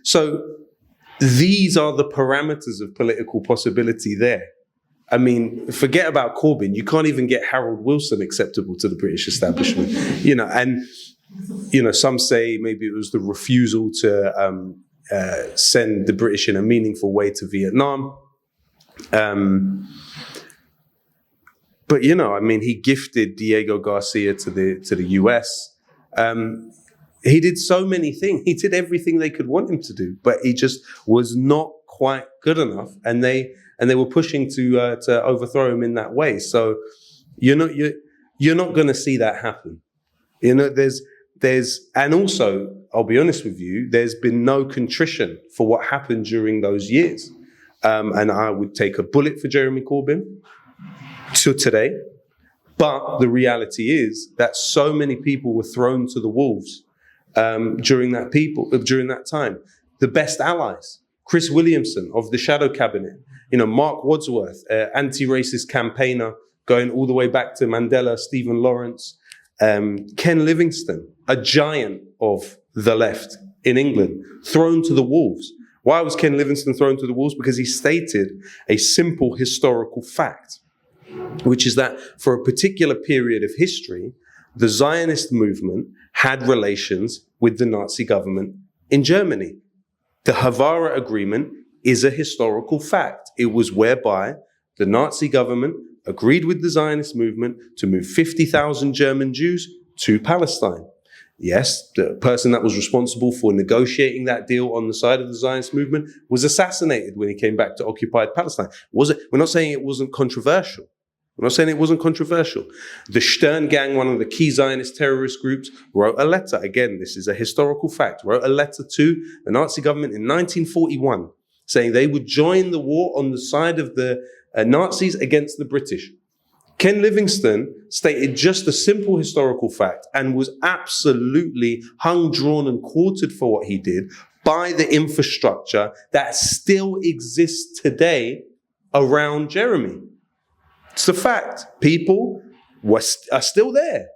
So these are the parameters of political possibility there. I mean, forget about Corbyn. You can't even get Harold Wilson acceptable to the British establishment. Some say maybe it was the refusal to send the British in a meaningful way to Vietnam. But he gifted Diego Garcia to the US. He did so many things. He did everything they could want him to do, but he just was not quite good enough. And they were pushing to overthrow him in that way. So you're not going to see that happen. And also, I'll be honest with you, there's been no contrition for what happened during those years. And I would take a bullet for Jeremy Corbyn to today. But the reality is that so many people were thrown to the wolves during that time. The best allies, Chris Williamson of the Shadow Cabinet, Mark Wadsworth, anti-racist campaigner going all the way back to Mandela, Stephen Lawrence, Ken Livingstone, a giant of the left in England, thrown to the wolves. Why was Ken Livingstone thrown to the wolves? Because he stated a simple historical fact, which is that for a particular period of history, the Zionist movement had relations with the Nazi government in Germany. The Havara Agreement is a historical fact. It was whereby the Nazi government agreed with the Zionist movement to move 50,000 German Jews to Palestine. Yes, the person that was responsible for negotiating that deal on the side of the Zionist movement was assassinated when he came back to occupied Palestine. We're not saying it wasn't controversial. The Stern Gang, one of the key Zionist terrorist groups, wrote a letter. Again, this is a historical fact. Wrote a letter to the Nazi government in 1941 saying they would join the war on the side of the Nazis against the British. Ken Livingstone stated just a simple historical fact and was absolutely hung, drawn, and quartered for what he did by the infrastructure that still exists today around Jeremy. It's a fact. People are still there.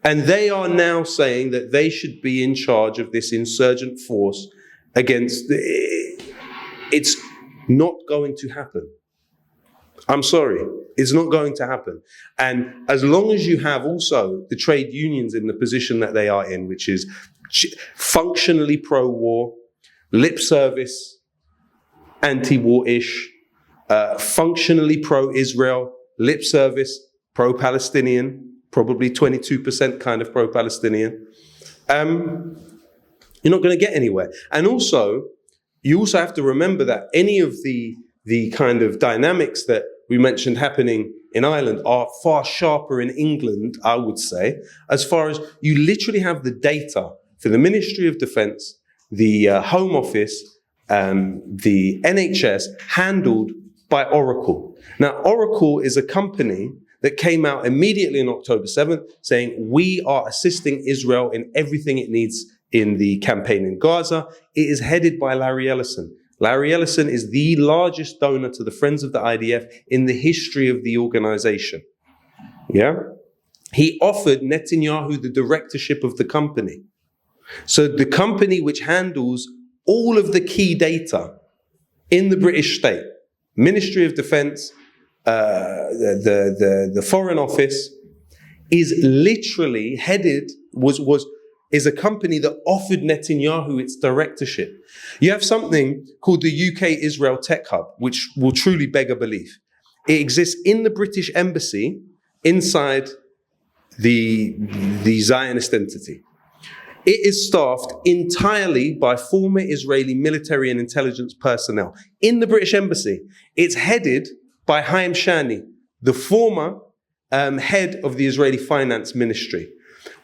And they are now saying that they should be in charge of this insurgent force against... It's not going to happen. I'm sorry, it's not going to happen. And as long as you have also the trade unions in the position that they are in, which is functionally pro-war, lip service, anti-war-ish, functionally pro-Israel, lip service, pro-Palestinian, probably 22% kind of pro-Palestinian, you're not going to get anywhere. And also, you also have to remember that any of the kind of dynamics that we mentioned happening in Ireland are far sharper in England, I would say, as far as you literally have the data for the Ministry of Defence, the Home Office, the NHS handled by Oracle. Now, Oracle is a company that came out immediately on October 7th saying, we are assisting Israel in everything it needs in the campaign in Gaza. It is headed by Larry Ellison. Larry Ellison is the largest donor to the Friends of the IDF in the history of the organization. Yeah? He offered Netanyahu the directorship of the company. So the company which handles all of the key data in the British state, Ministry of Defence, the Foreign Office, is literally headed, is a company that offered Netanyahu its directorship. You have something called the UK Israel Tech Hub, which will truly beg a belief. It exists in the British Embassy inside the Zionist entity. It is staffed entirely by former Israeli military and intelligence personnel. In the British Embassy, it's headed by Haim Shani, the former head of the Israeli Finance Ministry.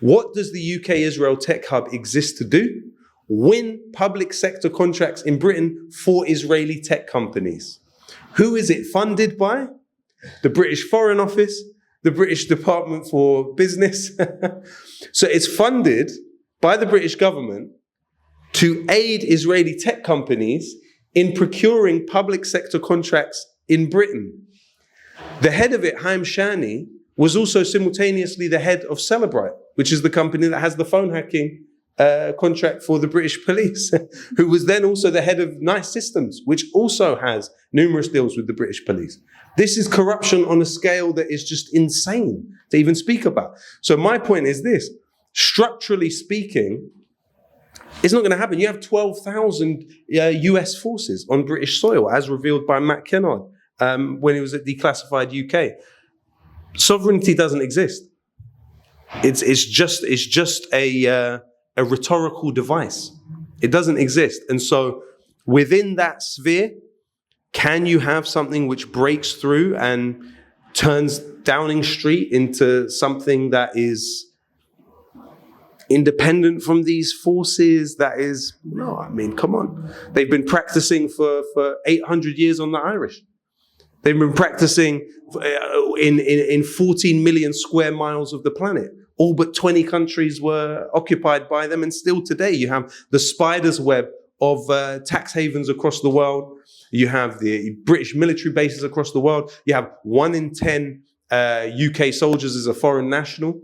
What does the UK Israel Tech Hub exist to do? Win public sector contracts in Britain for Israeli tech companies. Who is it funded by? The British Foreign Office, the British Department for Business. So it's funded by the British government to aid Israeli tech companies in procuring public sector contracts in Britain. The head of it, Haim Shani, was also simultaneously the head of Celebrite, which is the company that has the phone hacking contract for the British police, who was then also the head of Nice Systems, which also has numerous deals with the British police. This is corruption on a scale that is just insane to even speak about. So my point is this: structurally speaking, it's not going to happen. You have 12,000 US forces on British soil, as revealed by Matt Kennard when he was at Declassified UK. Sovereignty doesn't exist. It's just a rhetorical device. It doesn't exist. And so within that sphere, can you have something which breaks through and turns Downing Street into something that is independent from these forces? That is, no, I mean, come on. They've been practicing for 800 years on the Irish. They've been practicing in 14 million square miles of the planet. All but 20 countries were occupied by them, and still today you have the spider's web of tax havens across the world. You have the British military bases across the world. You have 1 in 10 UK soldiers as a foreign national.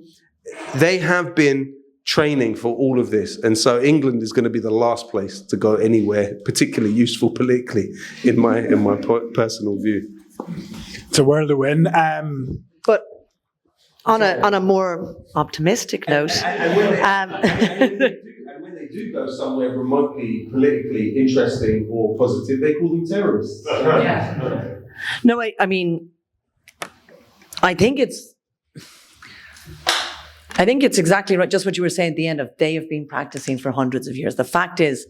They have been training for all of this, and so England is going to be the last place to go anywhere particularly useful politically, in my personal view. It's a world of win. But on a more optimistic note, And when they do go somewhere remotely politically interesting or positive, they call them terrorists. no, I mean, I think it's exactly right. Just what you were saying at the end of, they have been practicing for hundreds of years. The fact is,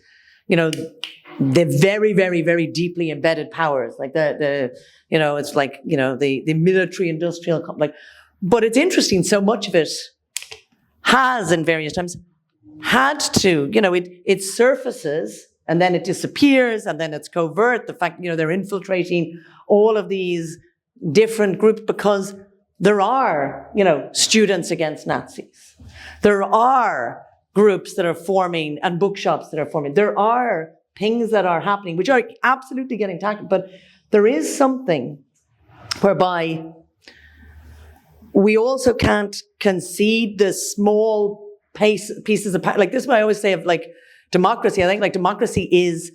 the very, very, very deeply embedded powers, like it's like, the military industrial complex. But it's interesting, so much of it has in various times had to, it surfaces and then it disappears and then it's covert. The fact, they're infiltrating all of these different groups because there are, students against Nazis. There are groups that are forming and bookshops that are forming. There are things that are happening which are absolutely getting tackled. But there is something whereby we also can't concede the small pieces of, like this is what I always say of like democracy. I think like democracy is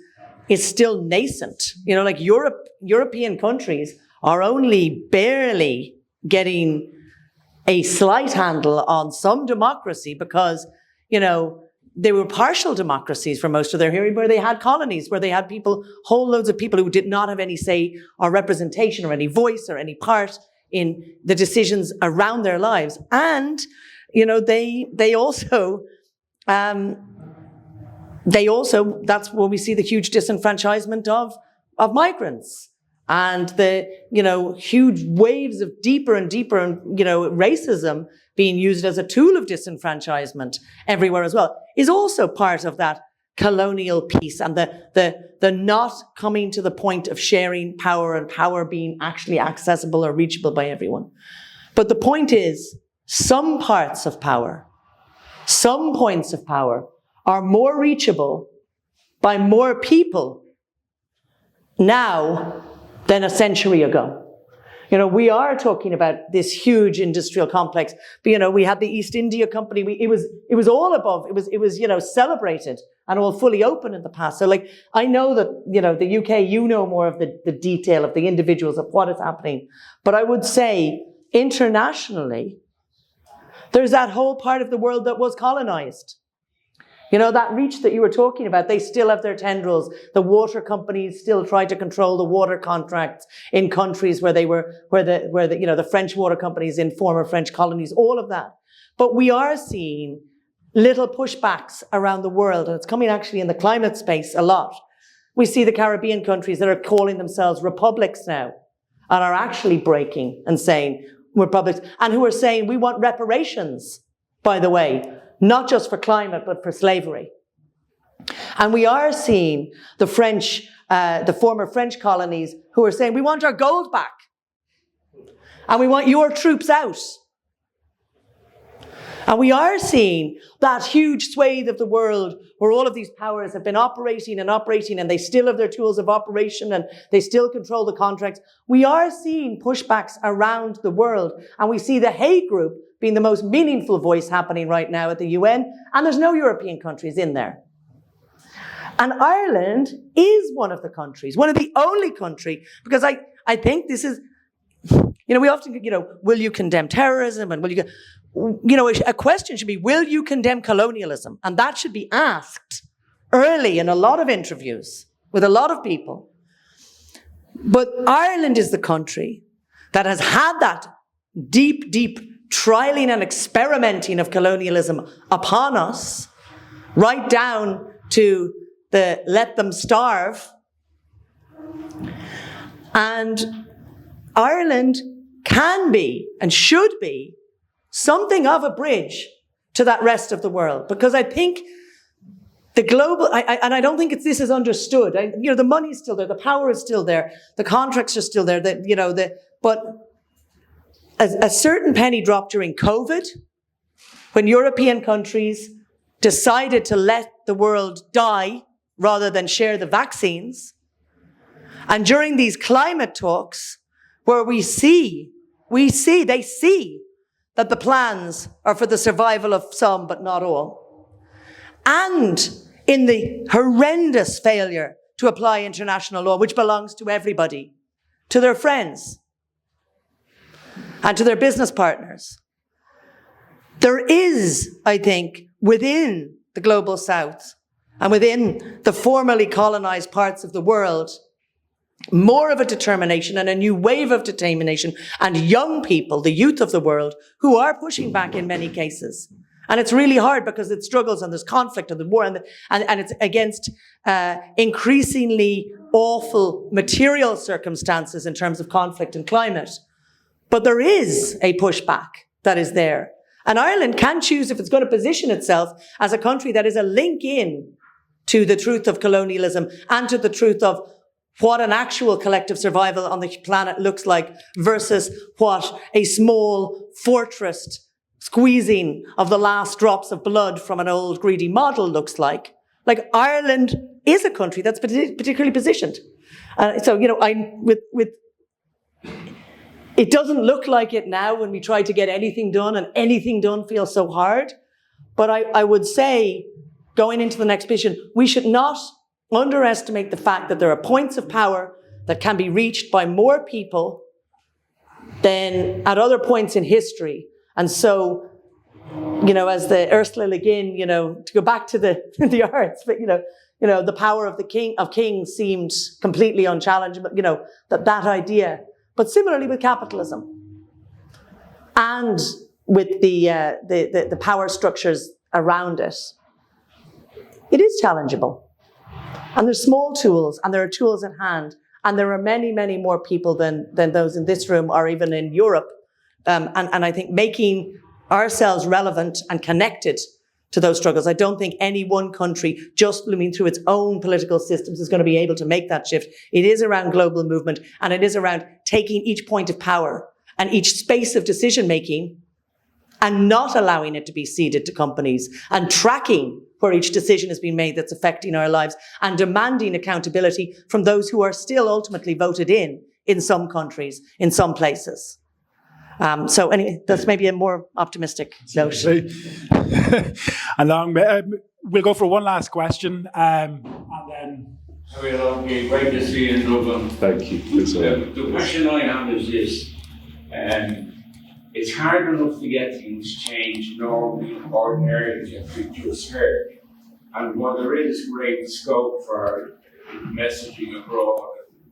still nascent. Like European countries are only barely getting a slight handle on some democracy because, they were partial democracies for most of their history, where they had colonies, where they had whole loads of people who did not have any say or representation or any voice or any part in the decisions around their lives. And, they also, that's where we see the huge disenfranchisement of migrants and the, huge waves of deeper and deeper, racism being used as a tool of disenfranchisement everywhere as well, is also part of that colonial piece and the not coming to the point of sharing power and power being actually accessible or reachable by everyone. But the point is, some parts of power, some points of power are more reachable by more people now than a century ago. We are talking about this huge industrial complex. But, we had the East India Company. It was all above. It was, celebrated and all fully open in the past. So, I know that, the UK, more of the detail of the individuals of what is happening. But I would say, internationally, there's that whole part of the world that was colonized. That reach that you were talking about, they still have their tendrils. The water companies still try to control the water contracts in countries where the French water companies in former French colonies, all of that. But we are seeing little pushbacks around the world, and it's coming actually in the climate space a lot. We see the Caribbean countries that are calling themselves republics now and are actually breaking and saying republics, and who are saying we want reparations, by the way, not just for climate, but for slavery. And we are seeing the former French colonies who are saying, we want our gold back. And we want your troops out. And we are seeing that huge swathe of the world where all of these powers have been operating, and they still have their tools of operation, and they still control the contracts. We are seeing pushbacks around the world. And we see the Hague Group being the most meaningful voice happening right now at the UN, and there's no European countries in there. And Ireland is one of the countries, one of the only country, because I think this is, we often, will you condemn terrorism, and will you, a question should be, will you condemn colonialism? And that should be asked early in a lot of interviews with a lot of people. But Ireland is the country that has had that deep, deep trialing and experimenting of colonialism upon us, right down to the let them starve. And Ireland can be and should be something of a bridge to that rest of the world, because I think the global, and I don't think this is understood. The money's still there, the power is still there, the contracts are still there, but a certain penny dropped during COVID, when European countries decided to let the world die rather than share the vaccines. And during these climate talks, where they see that the plans are for the survival of some, but not all. And in the horrendous failure to apply international law, which belongs to everybody, to their friends, and to their business partners. There is, I think, within the global south and within the formerly colonized parts of the world, more of a determination and a new wave of determination, and young people, the youth of the world, who are pushing back in many cases. And it's really hard because it struggles and there's conflict and the war and it's against increasingly awful material circumstances in terms of conflict and climate. But there is a pushback that is there. And Ireland can choose if it's going to position itself as a country that is a link in to the truth of colonialism and to the truth of what an actual collective survival on the planet looks like versus what a small fortress squeezing of the last drops of blood from an old greedy model looks like. Like Ireland is a country that's particularly positioned. It doesn't look like it now when we try to get anything done, and anything done feels so hard. But I would say, going into the next mission, we should not underestimate the fact that there are points of power that can be reached by more people than at other points in history. And so, you know, as the Ursula Le Guin, you know, to go back to the arts, but, you know, the power of kings seemed completely unchallengeable, you know, that idea. But similarly with capitalism and with the power structures around it, it is challengeable. And there's small tools, and there are tools at hand, and there are many, many more people than those in this room or even in Europe. And I think making ourselves relevant and connected to those struggles. I don't think any one country just blooming through its own political systems is going to be able to make that shift. It is around global movement, and it is around taking each point of power and each space of decision making and not allowing it to be ceded to companies, and tracking where each decision has been made that's affecting our lives, and demanding accountability from those who are still ultimately voted in some countries, in some places. So anyway, that's maybe a more optimistic note. We'll go for one last question, and then... Okay, great to see you in Dublin. Thank you. The question I have is this. It's hard enough to get things changed normally, ordinarily, as we just heard. And while there is great scope for messaging abroad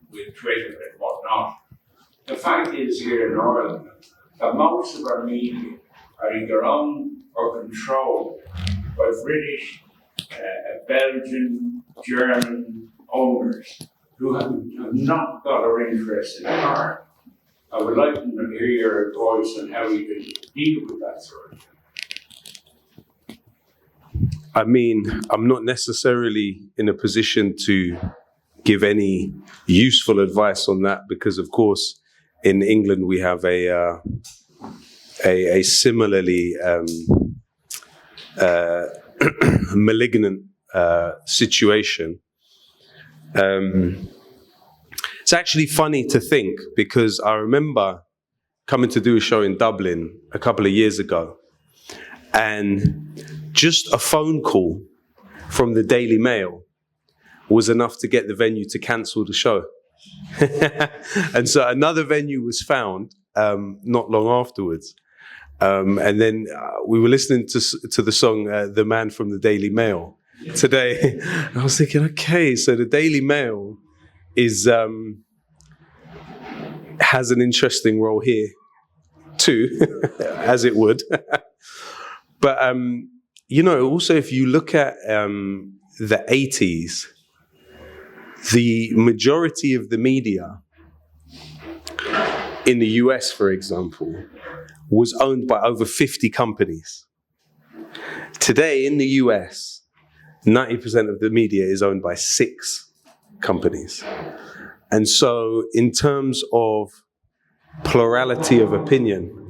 with Twitter and whatnot, the fact is here in Ireland that most of our media are either owned or controlled by British, Belgian, German owners who have not got our interests in heart. I would like to hear your advice on how we can deal with that sort of thing. I mean, I'm not necessarily in a position to give any useful advice on that because, of course, in England we have a similarly malignant situation. It's actually funny to think because I remember coming to do a show in Dublin a couple of years ago, and just a phone call from the Daily Mail was enough to get the venue to cancel the show. And so another venue was found not long afterwards. And then we were listening to the song The Man from the Daily Mail today. I was thinking, okay, so the Daily Mail is has an interesting role here too, as it would. But you know, also if you look at the 80s, the majority of the media in the US, for example, was owned by over 50 companies. Today in the US, 90% of the media is owned by 6 companies. And so in terms of plurality of opinion,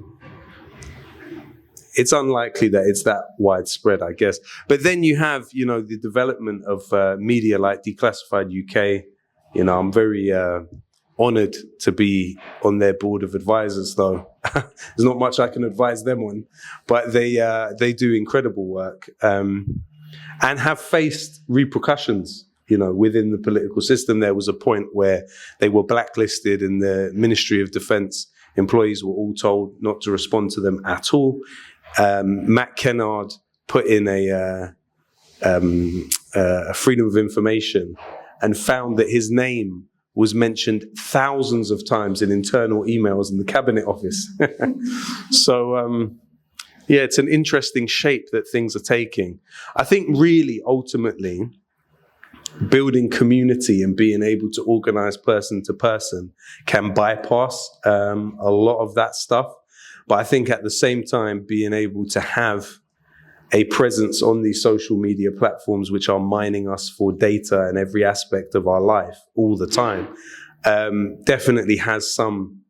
it's unlikely that it's that widespread, I guess. But then you have, you know, the development of media like Declassified UK. You know, I'm very honored to be on their board of advisors, though. There's not much I can advise them on, but they do incredible work and have faced repercussions, you know, within the political system. There was a point where they were blacklisted and the Ministry of Defence employees were all told not to respond to them at all. Matt Kennard put in a freedom of information and found that his name was mentioned thousands of times in internal emails in the Cabinet Office. So, yeah, it's an interesting shape that things are taking. I think really, ultimately, building community and being able to organize person to person can bypass a lot of that stuff. But I think at the same time, being able to have a presence on these social media platforms, which are mining us for data in every aspect of our life all the time, definitely has some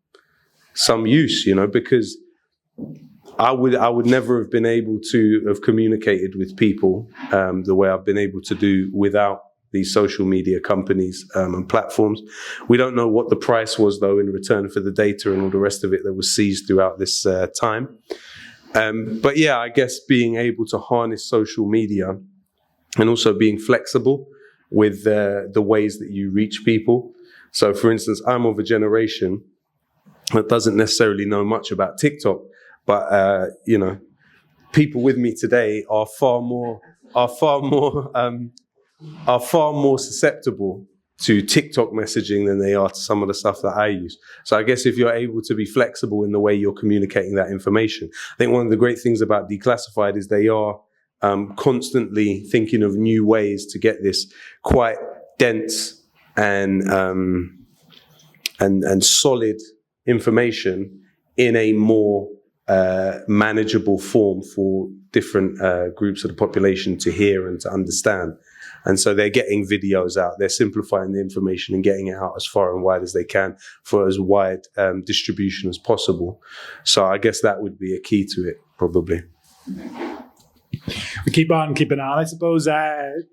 use, you know, because I would never have been able to have communicated with people the way I've been able to do without these social media companies and platforms. We don't know what the price was, though, in return for the data and all the rest of it that was seized throughout this time. But yeah, I guess being able to harness social media and also being flexible with the ways that you reach people. So, for instance, I'm of a generation that doesn't necessarily know much about TikTok, but people with me today are far more susceptible to TikTok messaging than they are to some of the stuff that I use. So I guess if you're able to be flexible in the way you're communicating that information, I think one of the great things about Declassified is they are constantly thinking of new ways to get this quite dense and solid information in a more manageable form for different groups of the population to hear and to understand. And so they're getting videos out, they're simplifying the information and getting it out as far and wide as they can for as wide distribution as possible. So I guess that would be a key to it, probably. We keep on keeping on, I suppose.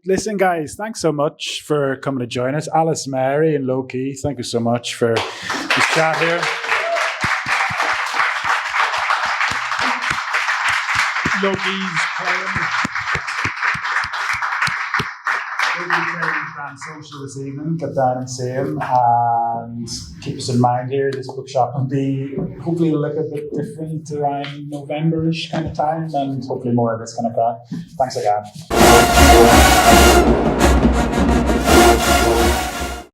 Listen, guys, thanks so much for coming to join us. Alice, Mary and Lowkey, thank you so much for this chat here. Lowkey's playing Grand Social this evening. Get down and see him, and keep us in mind here. This bookshop will be hopefully look a bit different around November-ish kind of time, and hopefully more of this kind of crack. Thanks again.